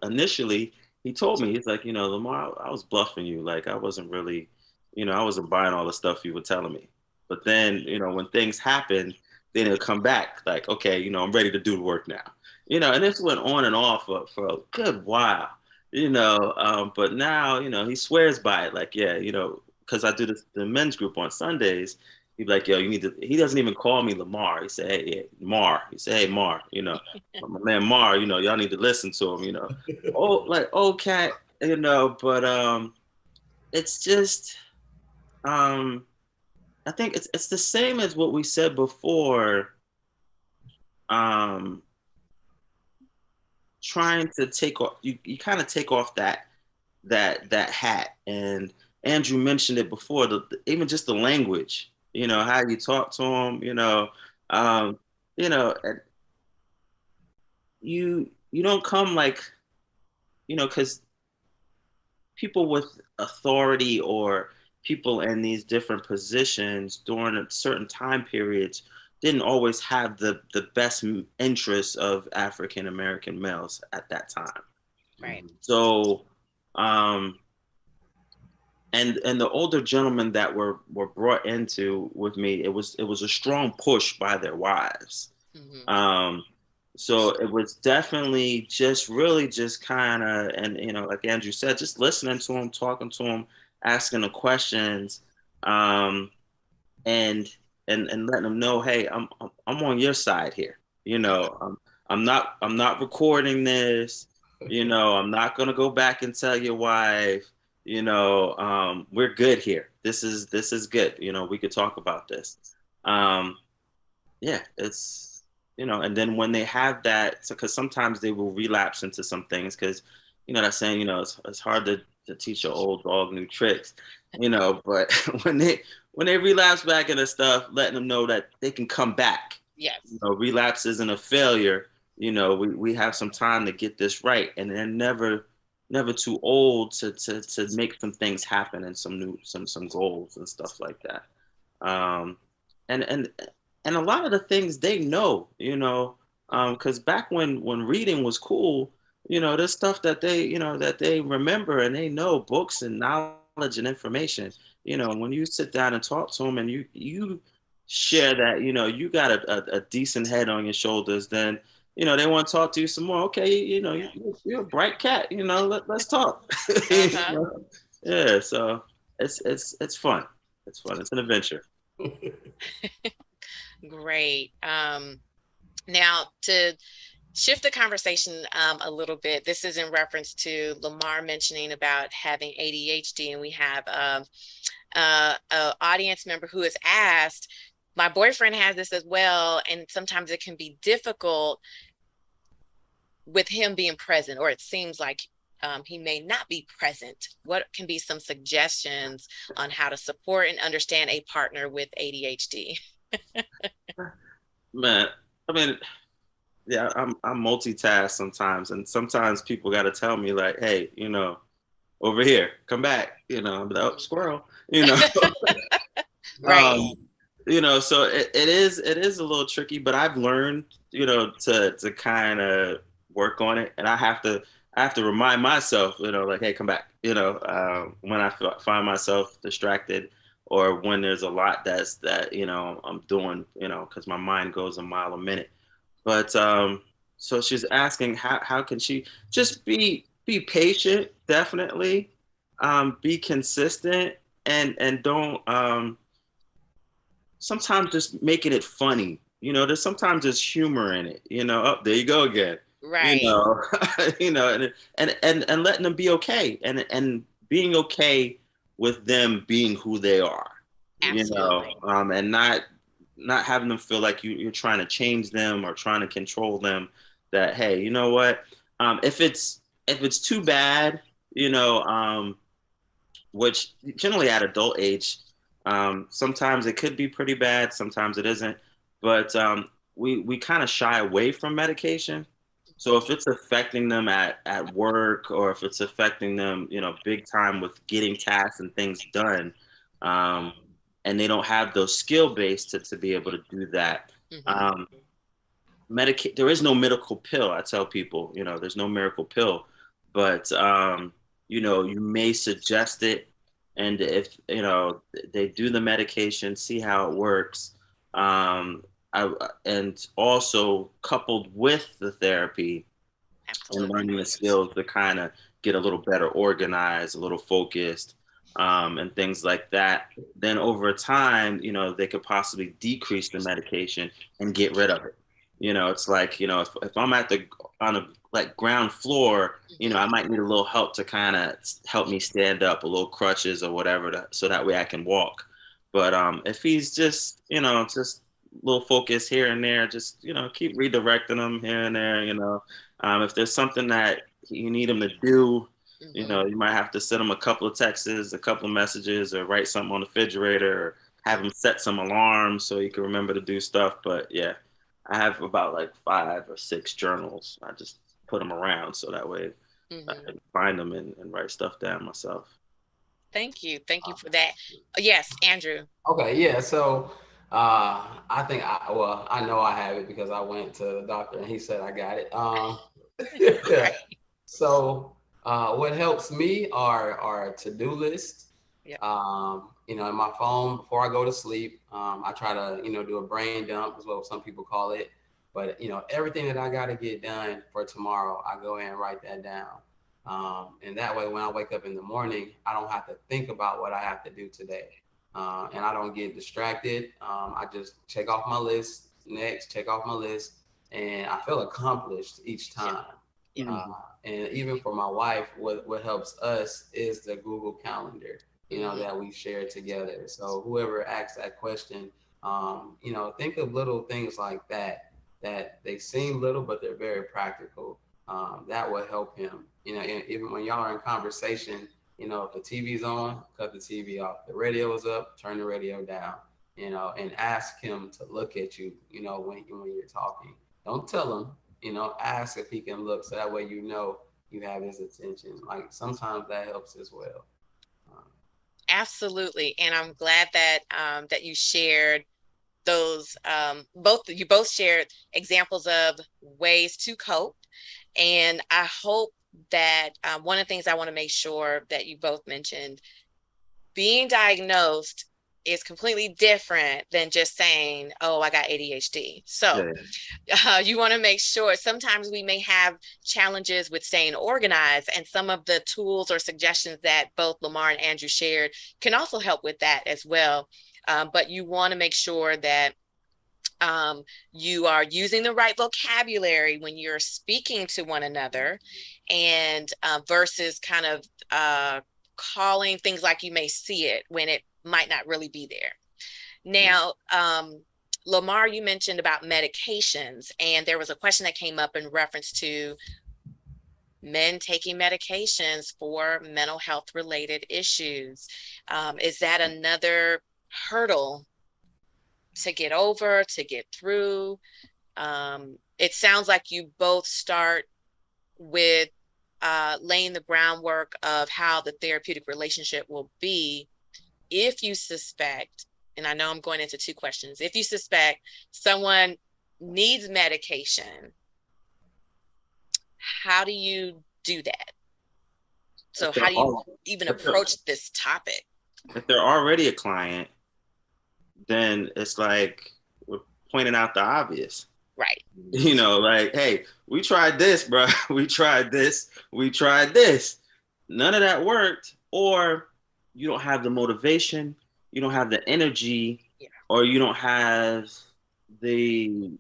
initially, he told me, he's like, Lamar, I was bluffing you. Like, I wasn't really, I wasn't buying all the stuff you were telling me. But then, when things happen, then it'll come back like, okay, I'm ready to do the work now. And this went on and off for a good while, but now, he swears by it. Like, yeah, because I do the men's group on Sundays. He'd be like, yo, he doesn't even call me Lamar. He said, hey, yeah, Mar. He said, hey, Mar, my man Mar, y'all need to listen to him, Oh, like, okay, but it's just, I think it's the same as what we said before, trying to take off, you kind of take off that hat. And Andrew mentioned it before, even just the language, how you talk to him, and you don't come like, because people with authority or people in these different positions during certain time periods didn't always have the best interests of African American males at that time. Right. So, and the older gentlemen that were brought into with me, it was a strong push by their wives. Mm-hmm. So it was definitely just really just kind of, and like Andrew said, just listening to him, talking to him, asking the questions, and letting them know, hey, I'm on your side here. I'm not recording this. I'm not gonna go back and tell your wife. We're good here. This is good. We could talk about this. Yeah, it's. And then when they have that, because sometimes they will relapse into some things, because, that saying, it's hard to teach an old dog new tricks, but when they relapse back into stuff, letting them know that they can come back. Yes. Relapse isn't a failure. We have some time to get this right, and they're never too old to make some things happen, and some goals and stuff like that. And a lot of the things they know, because back when reading was cool, there's stuff that they remember, and they know books and knowledge and information. When you sit down and talk to them, and you share that, you got a decent head on your shoulders, then they want to talk to you some more. Okay, you're a bright cat. Let's talk. Uh-huh. Yeah, so it's fun. It's fun. It's an adventure. Great. Now to shift the conversation a little bit, this is in reference to Lamar mentioning about having ADHD, and we have an audience member who has asked, my boyfriend has this as well, and sometimes it can be difficult with him being present, or it seems like he may not be present. What can be some suggestions on how to support and understand a partner with ADHD? Man, I mean, yeah, I'm multitask sometimes, and sometimes people got to tell me like, hey, over here, come back, I'm like, oh, squirrel, Right. um, so it is a little tricky, but I've learned, to kind of work on it, and I have to remind myself, like, hey, come back, when I find myself distracted, or when there's a lot that I'm doing, because my mind goes a mile a minute. But so she's asking how can she just be patient, definitely, be consistent, and don't sometimes just making it funny. There's sometimes there's humor in it. Oh, there you go again. You Right. know, and letting them be okay, and being okay with them being who they are. Absolutely. And not having them feel like you're trying to change them or trying to control them. That, hey, you know what? If it's too bad, you know, um, which generally at adult age, sometimes it could be pretty bad, sometimes it isn't. But we kind of shy away from medication. So if it's affecting them at work, or if it's affecting them, big time with getting tasks and things done, um, and they don't have those skill base to be able to do that, Hmm. um, there is no medical pill. I tell people, there's no miracle pill, but you may suggest it, and if they do the medication, see how it works, um, and also coupled with the therapy and Absolutely. learning the skills to kind of get a little better organized, a little focused, and things like that. Then over time, they could possibly decrease the medication and get rid of it. It's like, if I'm on a like ground floor, I Hmm. might need a little help to kind of help me stand up, a little crutches or whatever, so that way I can walk. But if he's just a little focus here and there, just keep redirecting them here and there. If there's something that you need them to do, Hmm. you might have to send them a couple of texts, a couple of messages, or write something on the refrigerator, or have them set some alarms so you can remember to do stuff. But yeah, I have about like 5 or 6 journals. I just put them around so that way I Hmm. can find them and write stuff down myself. Thank you. Thank you for that. Yes, Andrew. Okay, yeah. So I think I know I have it because I went to the doctor and he said I got it. Yeah. Right. So what helps me are to-do lists. Yep. In my phone before I go to sleep. I try to, do a brain dump is what some people call it. But everything that I got to get done for tomorrow, I go in and write that down. And that way, when I wake up in the morning, I don't have to think about what I have to do today, and I don't get distracted. I just check off my list, next, check off my list, and I feel accomplished each Yep. time. Yep. Uh, and even for my wife, what helps us is the Google Calendar, Hmm. that we share together. So whoever asks that question, think of little things like that they seem little, but they're very practical. That will help him. And even when y'all are in conversation, if the TV's on, cut the TV off. The radio is up, turn the radio down. And ask him to look at you. When you're talking, don't tell him. Ask if he can look, so that way you have his attention. Like sometimes that helps as well. Um, Absolutely. And I'm glad that that you shared those both you both shared examples of ways to cope. And I hope that one of the things I want to make sure that you both mentioned, being diagnosed is completely different than just saying, oh, I got ADHD. So Yeah. you want to make sure sometimes we may have challenges with staying organized, and some of the tools or suggestions that both Lamar and Andrew shared can also help with that as well. But you want to make sure that um, you are using the right vocabulary when you're speaking to one another, and versus kind of calling things like you may see it when it might not really be there. Yeah. Now, Lamar, you mentioned about medications, and there was a question that came up in reference to men taking medications for mental health related issues. Is that another hurdle to get over, to get through? it sounds like you both start with laying the groundwork of how the therapeutic relationship will be if you suspect, and I know I'm going into two questions, if you suspect someone needs medication, how do you do that? So how do you even approach this topic? If they're already a client, then it's like we're pointing out the obvious. Right. You know, like, hey, we tried this, bro. We tried this. We tried this. None of that worked. Or you don't have the motivation, you don't have the energy, or you don't have the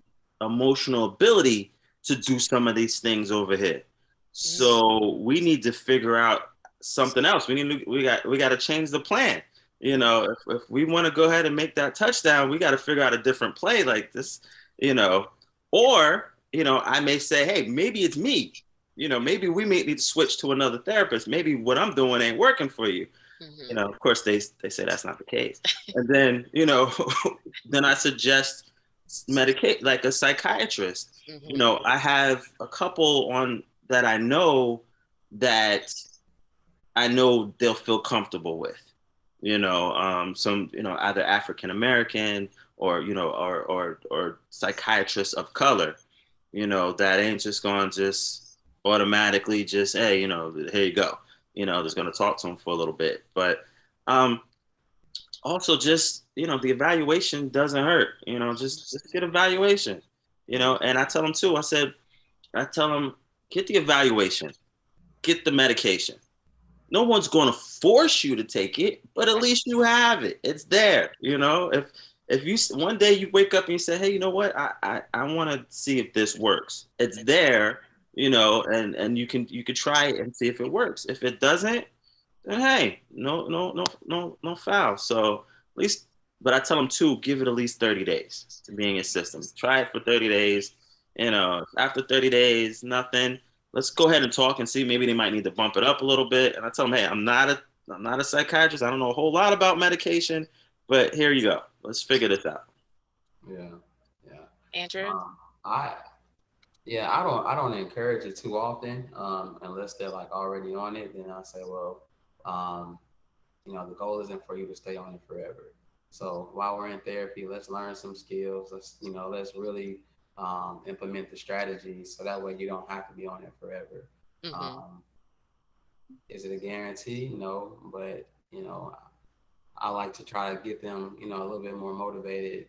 emotional ability to do some of these things over here. So we need to figure out something else. We got to change the plan. You know, if we want to go ahead and make that touchdown, we got to figure out a different play like this, you know. Or, you know, I may say, hey, maybe it's me. You know, maybe we may need to switch to another therapist. Maybe what I'm doing ain't working for you. You know, of course, they say that's not the case. And then, you know, then I suggest medicate like a psychiatrist. You know, I have a couple on that I know they'll feel comfortable with. You know, some, you know, either African American or, you know, or psychiatrists of color, you know, that ain't just going to just automatically just, hey, you know, here you go. You know, just going to talk to them for a little bit. But also just, you know, the evaluation doesn't hurt. You know, just get evaluation. You know, and I tell them too, I tell them, get the evaluation, get the medication. No one's going to force you to take it, but at least you have it. It's there. You know, if you one day you wake up and you say, hey, you know what, I want to see if this works. It's there, you know, and you can try it and see if it works. If it doesn't, then hey, no foul. So at least, but I tell them too, give it at least 30 days to be in your system. Try it for 30 days. You know, after 30 days, nothing. Let's go ahead and talk and see. Maybe they might need to bump it up a little bit. And I tell them, hey, I'm not a psychiatrist. I don't know a whole lot about medication, but here you go. Let's figure this out. Yeah. Andrew? I don't encourage it too often, unless they're like already on it. Then I say, well, you know, the goal isn't for you to stay on it forever. So while we're in therapy, let's learn some skills. Let's really implement the strategies so that way you don't have to be on it forever. Is it a guarantee? No, but you know, I like to try to get them, you know, a little bit more motivated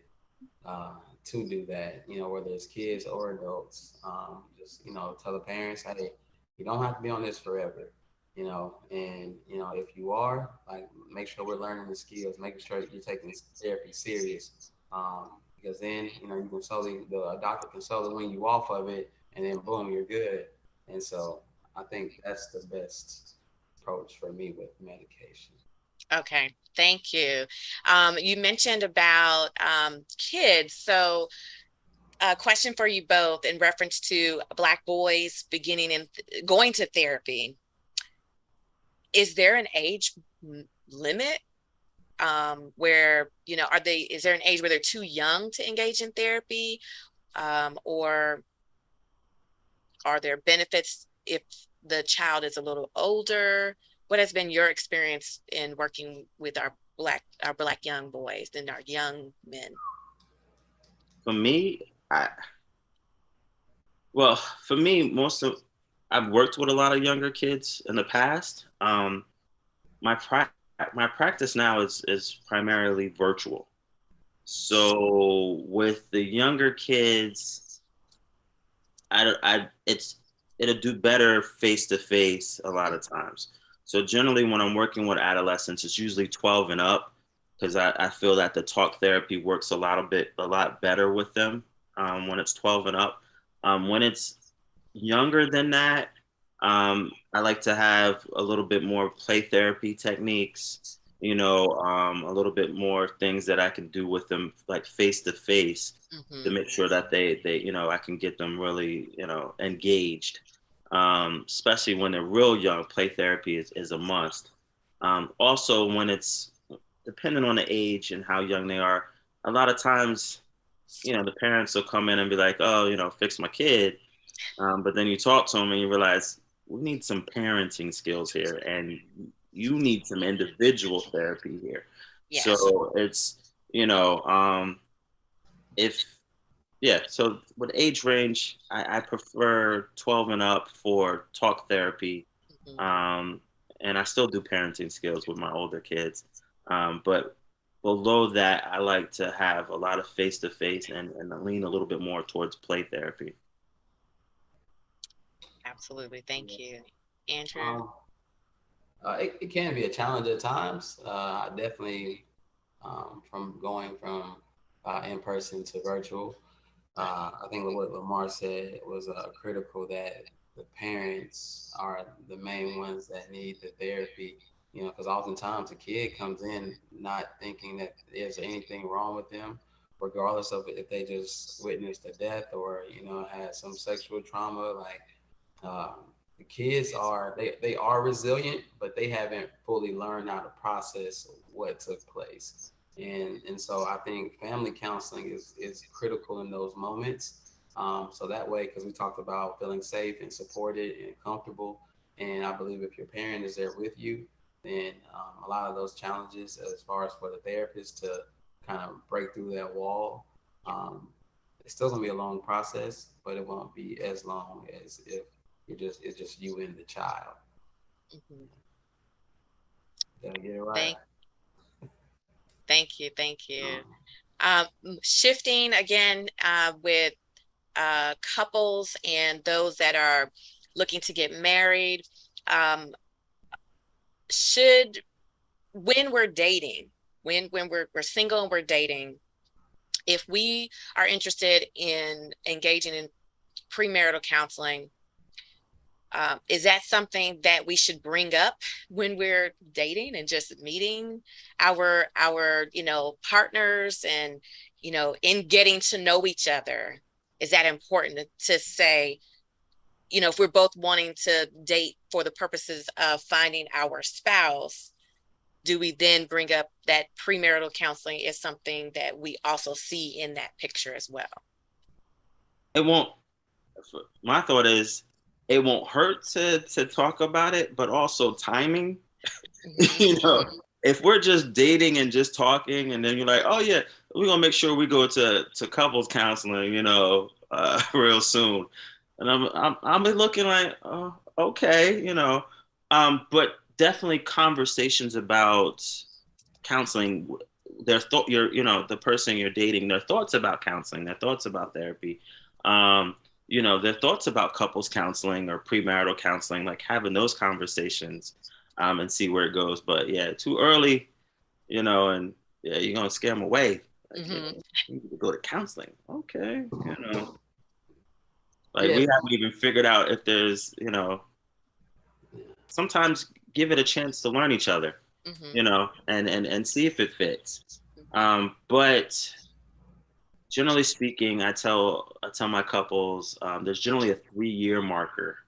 to do that. You know, whether it's kids or adults, just, you know, tell the parents, hey, you don't have to be on this forever. You know, and you know, if you are, like, make sure we're learning the skills, making sure that you're taking therapy serious. Because then, you know, the doctor can slowly wean you off of it, and then boom, you're good. And so I think that's the best approach for me with medication. Okay, thank you. You mentioned about kids. So a question for you both in reference to Black boys beginning and going to therapy. Is there an age limit where, you know, is there an age where they're too young to engage in therapy? Or are there benefits if the child is a little older? What has been your experience in working with our black young boys and our young men? For me, I've worked with a lot of younger kids in the past. My practice now is primarily virtual. So with the younger kids, it'll do better face to face a lot of times. So generally, when I'm working with adolescents, it's usually 12 and up because I feel that the talk therapy works a lot better with them when it's 12 and up. When it's younger than that, I like to have a little bit more play therapy techniques, you know, a little bit more things that I can do with them, like face to face, to make sure that they, you know, I can get them really, you know, engaged. Especially when they're real young, play therapy is a must. Also, when it's depending on the age and how young they are, a lot of times the parents will come in and be like, oh, fix my kid. But then you talk to them and you realize we need some parenting skills here, and you need some individual therapy here. Yes. So it's, if, yeah, so with age range, I prefer 12 and up for talk therapy. And I still do parenting skills with my older kids. But below that, I like to have a lot of face to face and lean a little bit more towards play therapy. Absolutely. Thank you. Andrew? It can be a challenge at times. I definitely, from going from in person to virtual, I think what Lamar said was critical, that the parents are the main ones that need the therapy, because oftentimes a kid comes in not thinking that there's anything wrong with them, regardless of if they just witnessed a death or, had some sexual trauma. Like, the kids they are resilient, but they haven't fully learned how to process what took place. And so I think family counseling is critical in those moments. So that way, because we talked about feeling safe and supported and comfortable, and I believe if your parent is there with you, then a lot of those challenges, as far as for the therapist to kind of break through that wall, it's still gonna be a long process, but it won't be as long as if it's just you and the child. Did I get it right? Thank you. Shifting again with couples and those that are looking to get married, when we're dating, when we're single and we're dating, if we are interested in engaging in premarital counseling, is that something that we should bring up when we're dating and just meeting our partners and, in getting to know each other? Is that important to say, if we're both wanting to date for the purposes of finding our spouse, do we then bring up that premarital counseling is something that we also see in that picture as well? It won't, my thought is, it won't hurt to talk about it, but also timing. If we're just dating and just talking, and then you're like, oh yeah, we're gonna make sure we go to couples counseling, real soon, and I'm looking like, oh, okay, but definitely conversations about counseling, their thought, the person you're dating, their thoughts about counseling, their thoughts about therapy, their thoughts about couples counseling or premarital counseling, like having those conversations, and see where it goes. But yeah, too early, and yeah, you're gonna scare them away. Like, yeah, you need to go to counseling. Okay, like we haven't even figured out if there's, sometimes give it a chance to learn each other, and see if it fits. But generally speaking, I tell my couples, there's generally a 3-year marker,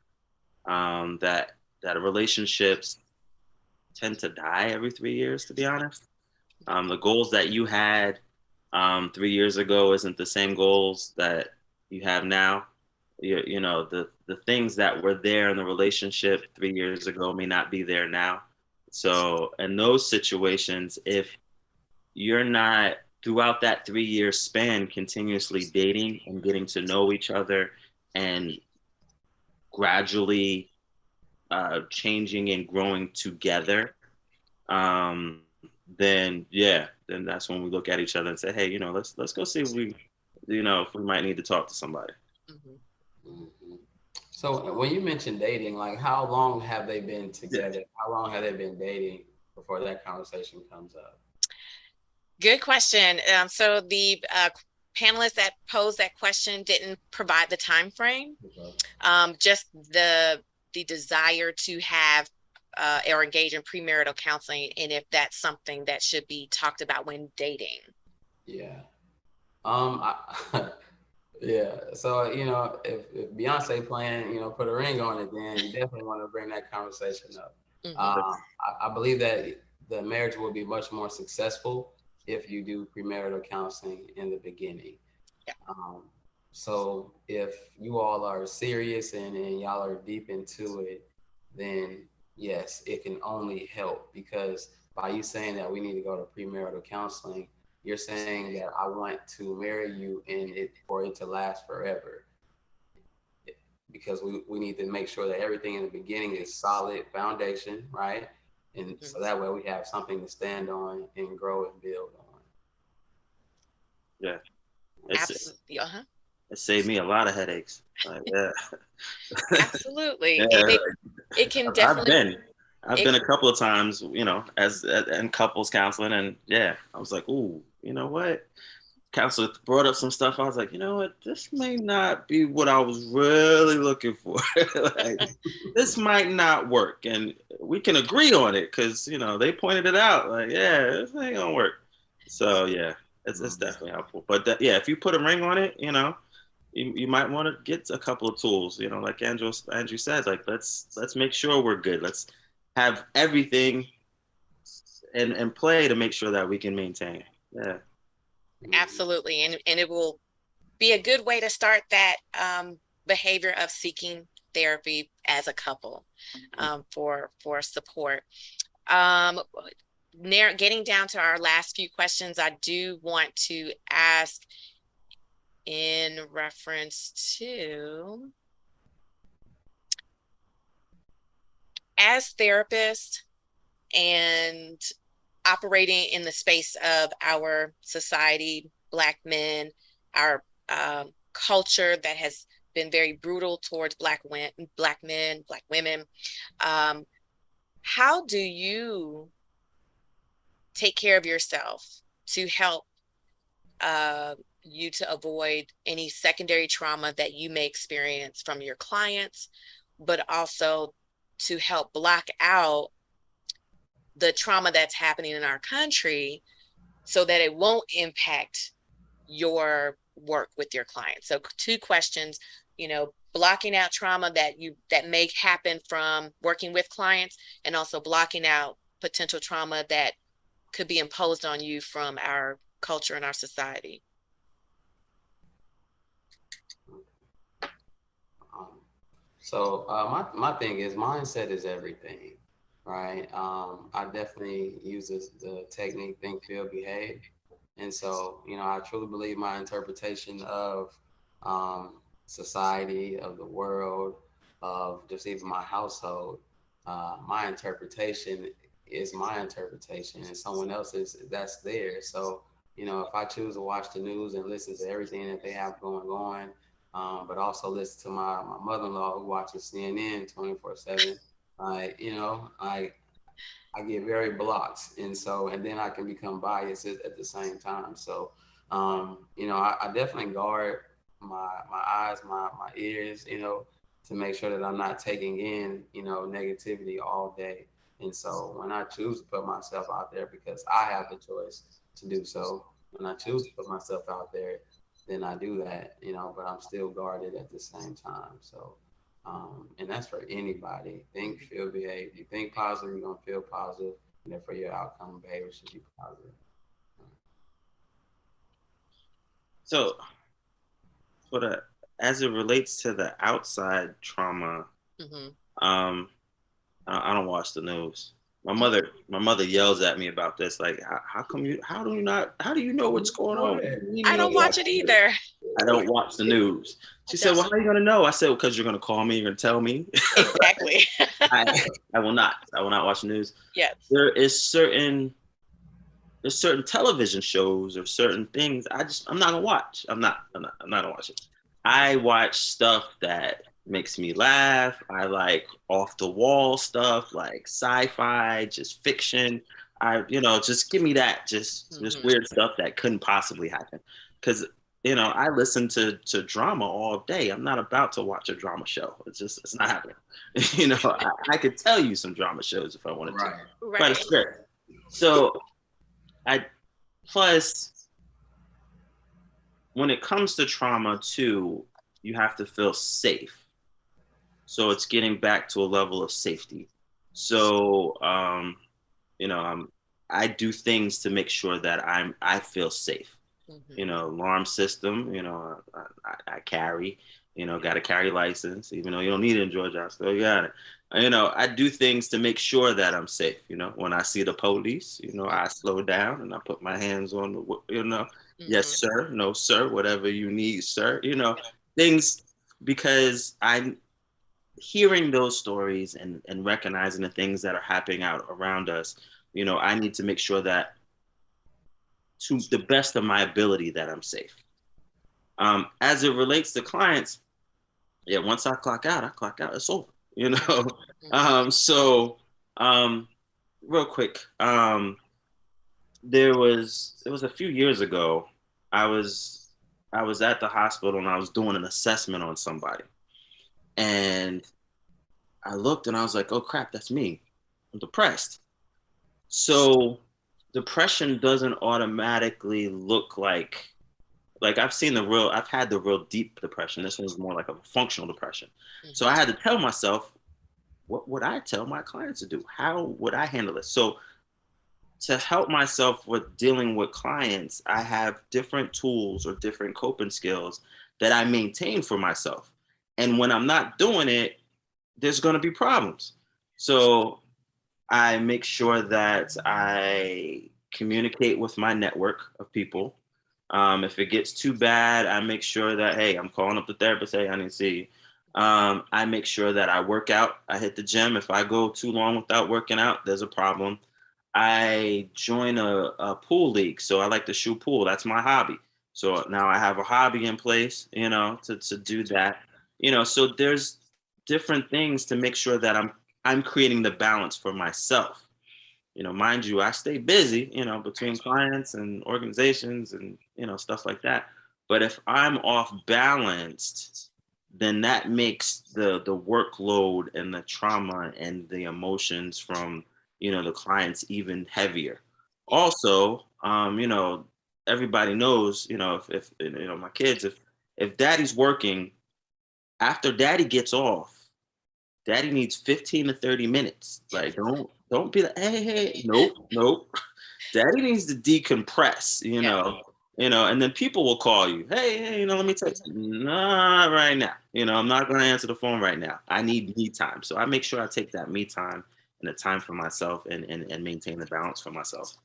that relationships tend to die every 3 years, to be honest. The goals that you had 3 years ago isn't the same goals that you have now. The things that were there in the relationship 3 years ago may not be there now. So in those situations, if you're not throughout that 3-year span continuously dating and getting to know each other and gradually changing and growing together, then that's when we look at each other and say, hey, let's go see if we might need to talk to somebody. So when you mentioned dating, like, how long have they been together? How long have they been dating before that conversation comes up? Good question. So the panelists that posed that question didn't provide the time frame, just the desire to have or engage in premarital counseling, and if that's something that should be talked about when dating. Yeah. Yeah. So, if Beyonce playing, put a ring on it, then you definitely want to bring that conversation up. I believe that the marriage will be much more successful if you do premarital counseling in the beginning. Yeah. So if you all are serious and y'all are deep into it, then yes, it can only help, because by you saying that we need to go to premarital counseling, you're saying that I want to marry you and it for it to last forever, because we need to make sure that everything in the beginning is solid foundation, right? And so that way we have something to stand on and grow and build on. Yeah. Absolutely. Uh-huh. It saved me a lot of headaches. Yeah. Absolutely. Yeah. It can I've definitely. been a couple of times, as in couples counseling, and yeah, I was like, ooh, you know what? Counselor brought up some stuff. I was like, you know what? This may not be what I was really looking for. Like, this might not work, and we can agree on it because they pointed it out. Like, yeah, this ain't gonna work. So yeah, it's definitely helpful. But yeah, if you put a ring on it, you might want to get a couple of tools. Like Andrew said, like let's make sure we're good. Let's have everything in play to make sure that we can maintain. Yeah. Absolutely. And it will be a good way to start that behavior of seeking therapy as a couple, for support. Getting down to our last few questions, I do want to ask in reference to, as therapists and operating in the space of our society, Black men, our culture that has been very brutal towards Black men, Black women. How do you take care of yourself to help you to avoid any secondary trauma that you may experience from your clients, but also to help block out the trauma that's happening in our country so that it won't impact your work with your clients? So 2 questions, blocking out trauma that may happen from working with clients, and also blocking out potential trauma that could be imposed on you from our culture and our society. So my thing is, mindset is everything, right? I definitely use the technique think, feel, behave. And so, I truly believe my interpretation of society, of the world, of just even my household, my interpretation is my interpretation, and someone else's that's there. So, if I choose to watch the news and listen to everything that they have going on, but also listen to my mother-in-law who watches CNN 24/7, I get very blocked, and then I can become biased at the same time. So, I definitely guard my eyes, my ears, to make sure that I'm not taking in, negativity all day. And so when I choose to put myself out there, because I have the choice to do so, when I choose to put myself out there, then I do that, but I'm still guarded at the same time. So, and that's for anybody. Think, feel, behave. You think positive, you're gonna feel positive, and therefore your outcome and behavior should be positive. So, as it relates to the outside trauma, um, I don't watch the news. My mother yells at me about this. Like, how do you know what's going on? I don't watch it either. I don't watch the news. She said, well, how are you going to know? I said, well, because you're going to call me, you're going to tell me. Exactly. I will not watch the news. Yes. There's certain television shows or certain things I'm not gonna watch. I'm not gonna watch it. I watch stuff that makes me laugh. I like off the wall stuff, like sci-fi, just fiction. Just give me that, just weird stuff that couldn't possibly happen. Because I listen to drama all day. I'm not about to watch a drama show. It's not happening. I could tell you some drama shows if I wanted to. Right. Quite a script. So plus, when it comes to trauma too, you have to feel safe. So it's getting back to a level of safety. So, I do things to make sure that I feel safe. alarm system, I carry, got a carry license, even though you don't need it in Georgia, I still got it. I do things to make sure that I'm safe. When I see the police, I slow down and I put my hands on yes, sir, no, sir, whatever you need, sir, things, because I'm hearing those stories and recognizing the things that are happening out around us. I need to make sure that to the best of my ability that I'm safe. As it relates to clients, yeah, once I clock out, it's over, So, real quick, it was a few years ago, I was, I was at the hospital and I was doing an assessment on somebody. And I looked and I was like, oh crap, that's me. I'm depressed. So depression doesn't automatically look like I've had the real deep depression. This one's more like a functional depression. So I had to tell myself, what would I tell my clients to do? How would I handle it? So to help myself with dealing with clients, I have different tools or different coping skills that I maintain for myself. And when I'm not doing it, there's going to be problems. So I make sure that I communicate with my network of people. If it gets too bad, I make sure that, hey, I'm calling up the therapist. Hey, I need to see you. I make sure that I work out. I hit the gym. If I go too long without working out, there's a problem. I join a pool league. So I like to shoot pool. That's my hobby. So now I have a hobby in place, to do that. So there's different things to make sure that I'm creating the balance for myself. Mind you, I stay busy, between clients and organizations and, stuff like that. But if I'm off balanced, then that makes the workload and the trauma and the emotions from, the clients even heavier. Also, everybody knows, if my kids, if daddy's working, after daddy gets off, daddy needs 15 to 30 minutes. Like, don't be like, hey, nope, nope. Daddy needs to decompress, and then people will call you. Hey, let me text you. Not right now. I'm not going to answer the phone right now. I need me time. So I make sure I take that me time and the time for myself and maintain the balance for myself.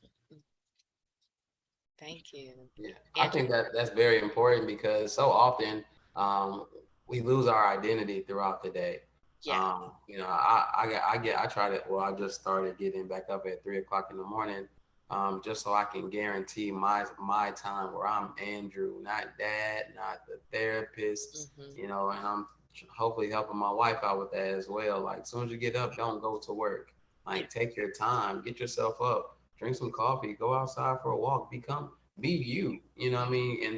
Thank you. Yeah, I think that's very important because so often we lose our identity throughout the day. Yeah. I try to, well, I just started getting back up at 3 o'clock in the morning, just so I can guarantee my time where I'm Andrew, not dad, not the therapist, and I'm hopefully helping my wife out with that as well. Like, as soon as you get up, don't go to work. Like, take your time, get yourself up, drink some coffee, go outside for a walk, be you, what I mean, in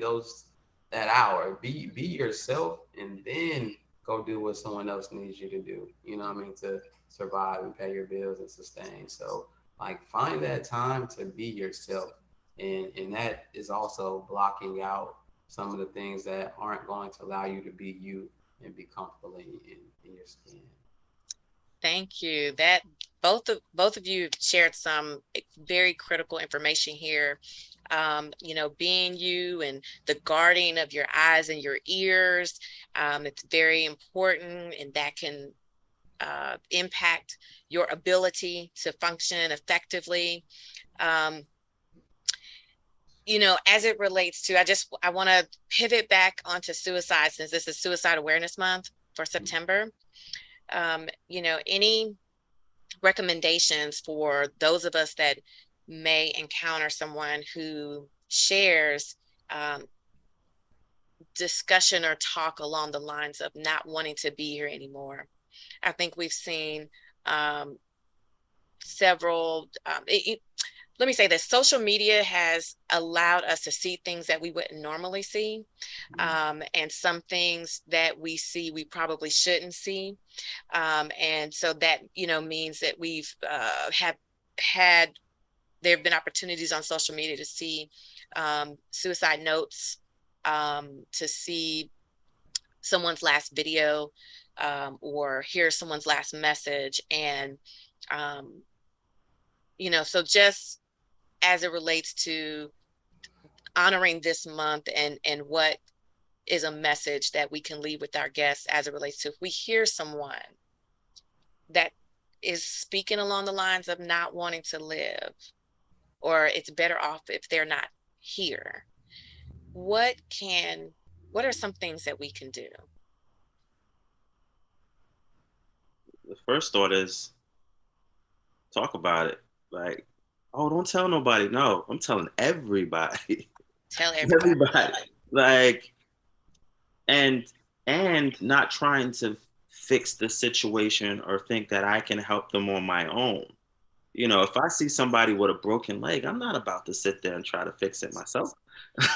that hour. Be yourself, and then go do what someone else needs you to do, what I mean, to survive and pay your bills and sustain. So, like, find that time to be yourself. And that is also blocking out some of the things that aren't going to allow you to be you and be comfortable in your skin. Thank you. That both of you shared some very critical information here. Being you and the guarding of your eyes and your ears, it's very important, and that can impact your ability to function effectively. As it relates to, I want to pivot back onto suicide, since this is Suicide Awareness Month for September. Any recommendations for those of us that may encounter someone who shares discussion or talk along the lines of not wanting to be here anymore? I think we've seen several, let me say this, social media has allowed us to see things that we wouldn't normally see. And some things that we see, we probably shouldn't see. And so that, means that we've there have been opportunities on social media to see suicide notes, to see someone's last video, or hear someone's last message. And, so just as it relates to honoring this month, and what is a message that we can leave with our guests as it relates to if we hear someone that is speaking along the lines of not wanting to live, or it's better off if they're not here. What are some things that we can do? The first thought is talk about it. Like, oh, don't tell nobody. No, I'm telling everybody. Tell everybody. Everybody. Like, and not trying to fix the situation or think that I can help them on my own. You know, if I see somebody with a broken leg, I'm not about to sit there and try to fix it myself.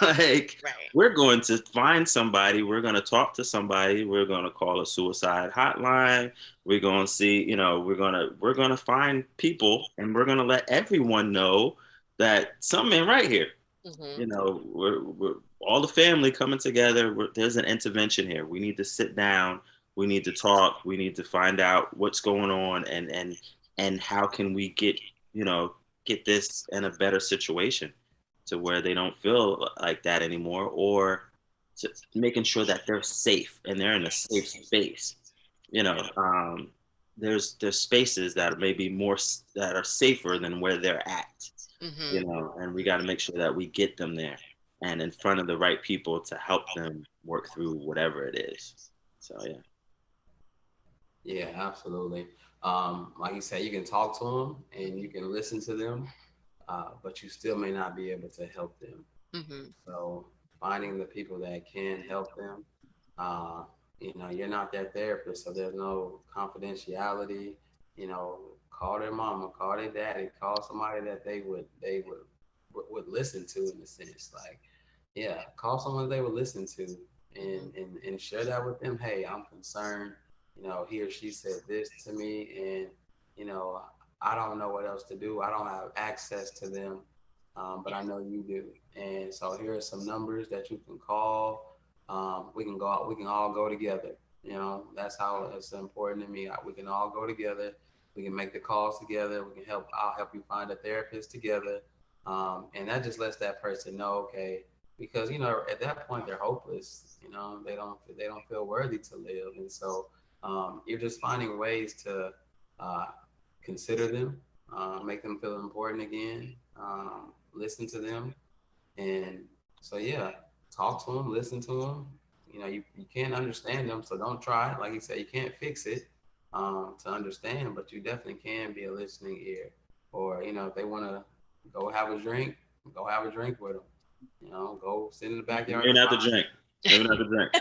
Like, Right. we're going to find somebody, we're going to talk to somebody, we're going to call a suicide hotline, we're going to see, you know, we're going to find people, and we're going to let everyone know that something ain't right here. Mm-hmm. You know, we're all the family coming together. There's an intervention here. We need to sit down. We need to talk. We need to find out what's going on, and how can we get, you know, get this in a better situation to where they don't feel like that anymore, or to making sure that they're safe and they're in a safe space. You know, there's spaces that may be more that are safer than where they're at. Mm-hmm. You know, and we got to make sure that we get them there and in front of the right people to help them work through whatever it is. So yeah. Yeah, absolutely. Like you said, you can talk to them and you can listen to them, but you still may not be able to help them. Mm-hmm. So finding the people that can help them, uh, you know, you're not their therapist, so there's no confidentiality. You know, call their mama, call their daddy, call somebody that they would listen to, in a sense. Like, yeah, call someone they would listen to, and share that with them. Hey, I'm concerned. You know, he or she said this to me, and you know, I don't know what else to do. I don't have access to them, but I know you do. And so here are some numbers that you can call. We can go out. We can all go together. You know, that's how it's important to me. We can all go together. We can make the calls together. We can help. I'll help you find a therapist together, and that just lets that person know, okay, because you know at that point they're hopeless. You know, they don't feel worthy to live, and so you're just finding ways to uh, consider them, make them feel important again, listen to them, and so yeah, talk to them, listen to them. You know, you can't understand them, so don't try. Like you said, you can't fix it to understand, but you definitely can be a listening ear. Or you know, if they want to go have a drink, go have a drink with them. You know, go sit in the backyard. Maybe not the drink. Maybe not the drink.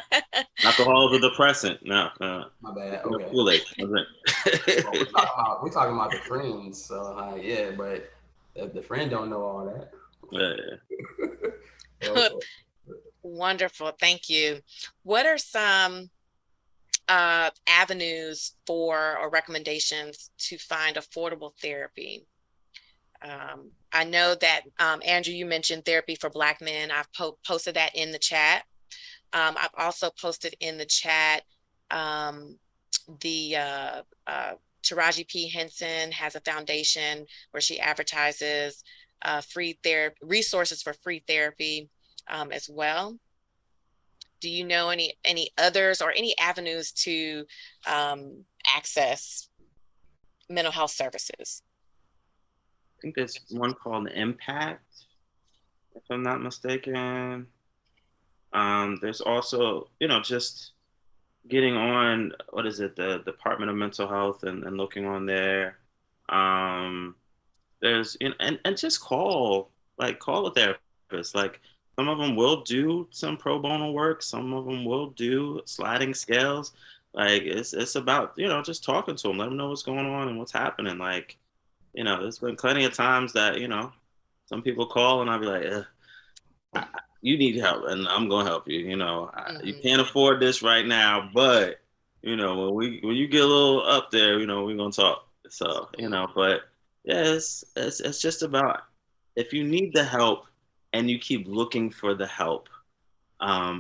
Alcohol is a depressant. No, My bad. no Okay. Kool-Aid. No drink. Well, we're talking about the friends, so yeah, but the friend don't know all that. Yeah. Wonderful. Thank you. What are some avenues for or recommendations to find affordable therapy? I know that, Andrew, you mentioned therapy for Black men. I've posted that in the chat. I've also posted in the chat the Taraji P. Henson has a foundation where she advertises free therapy resources for free therapy as well. Do you know any others or any avenues to access mental health services? I think there's one called Impact, if I'm not mistaken. There's also, you know, just getting on, what is it, the Department of Mental Health, and looking on there. There's, you know, and just call a therapist. Like, some of them will do some pro bono work, some of them will do sliding scales. Like, it's about, you know, just talking to them, let them know what's going on and what's happening. Like, you know, there's been plenty of times that, you know, some people call and I'll be like, you need help and I'm gonna help you. You know, you can't afford this right now, but you know, when you get a little up there, you know, we're gonna talk. So, you know, but yeah, it's just about, if you need the help and you keep looking for the help,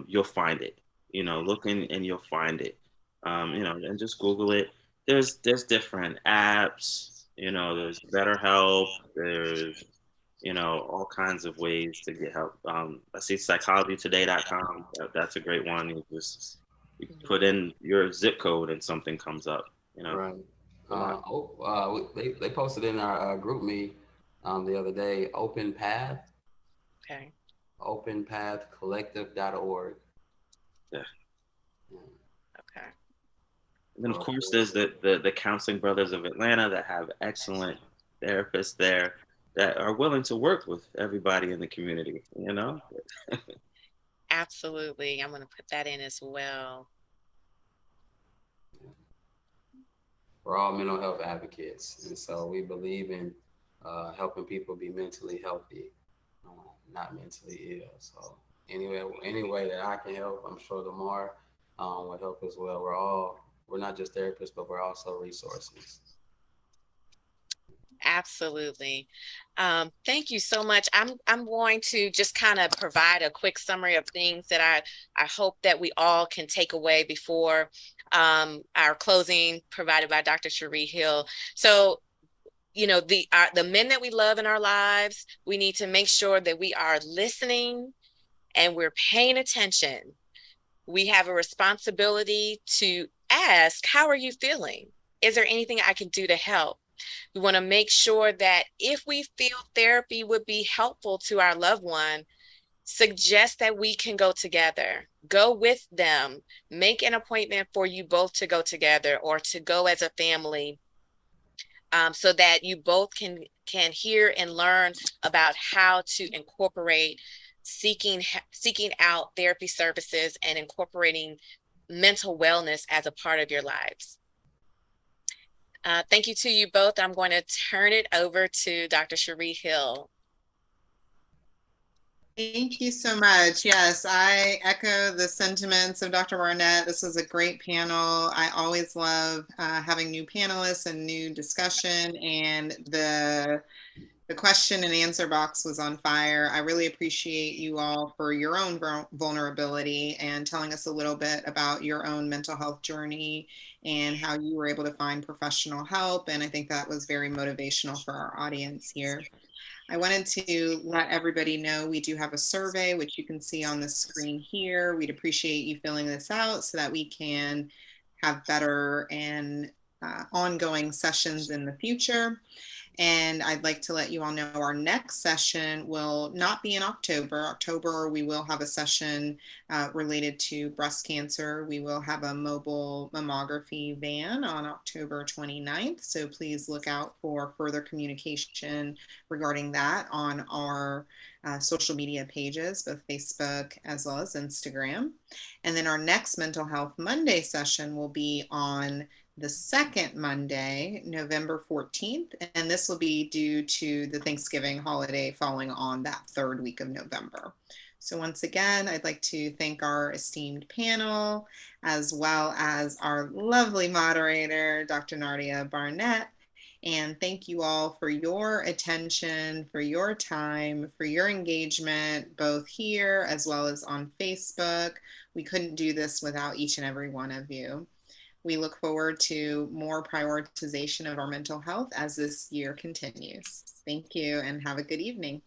you'll find it. You know, looking and you'll find it. You know, and just Google it. There's different apps. You know, there's BetterHelp. There's all kinds of ways to get help. I see psychologytoday.com. That's a great one. You put in your zip code and something comes up. Right. They posted in our group me the other day, Open Path, Okay. openpathcollective.org. Yeah. Okay. And then of course there's the Counseling Brothers of Atlanta that have excellent therapists there that are willing to work with everybody in the community. Absolutely. I'm going to put that in as well. We're all mental health advocates, and so we believe in helping people be mentally healthy, not mentally ill. So any way that I can help, I'm sure Lamar will help as well. We're not just therapists, but we're also resources. Absolutely. Thank you so much. I'm going to just kind of provide a quick summary of things that I hope that we all can take away before our closing provided by Dr. Cherie Hill. So, the men that we love in our lives, we need to make sure that we are listening and we're paying attention. We have a responsibility to ask, how are you feeling? Is there anything I can do to help? We want to make sure that if we feel therapy would be helpful to our loved one, suggest that we can go together, go with them, make an appointment for you both to go together or to go as a family, so that you both can hear and learn about how to incorporate seeking out therapy services and incorporating mental wellness as a part of your lives. Thank you to you both. I'm going to turn it over to Dr. Cherie Hill. Thank you so much. Yes, I echo the sentiments of Dr. Barnett. This was a great panel. I always love having new panelists and new discussion, and the question and answer box was on fire. I really appreciate you all for your own vulnerability and telling us a little bit about your own mental health journey and how you were able to find professional help. And I think that was very motivational for our audience here. I wanted to let everybody know we do have a survey, which you can see on the screen here. We'd appreciate you filling this out so that we can have better and ongoing sessions in the future. And I'd like to let you all know our next session will not be in October. October, we will have a session related to breast cancer. We will have a mobile mammography van on October 29th. So please look out for further communication regarding that on our social media pages, both Facebook as well as Instagram. And then our next Mental Health Monday session will be on the second Monday, November 14th, and this will be due to the Thanksgiving holiday falling on that third week of November. So once again, I'd like to thank our esteemed panel, as well as our lovely moderator, Dr. Nadia Barnett. And thank you all for your attention, for your time, for your engagement, both here as well as on Facebook. We couldn't do this without each and every one of you. We look forward to more prioritization of our mental health as this year continues. Thank you and have a good evening.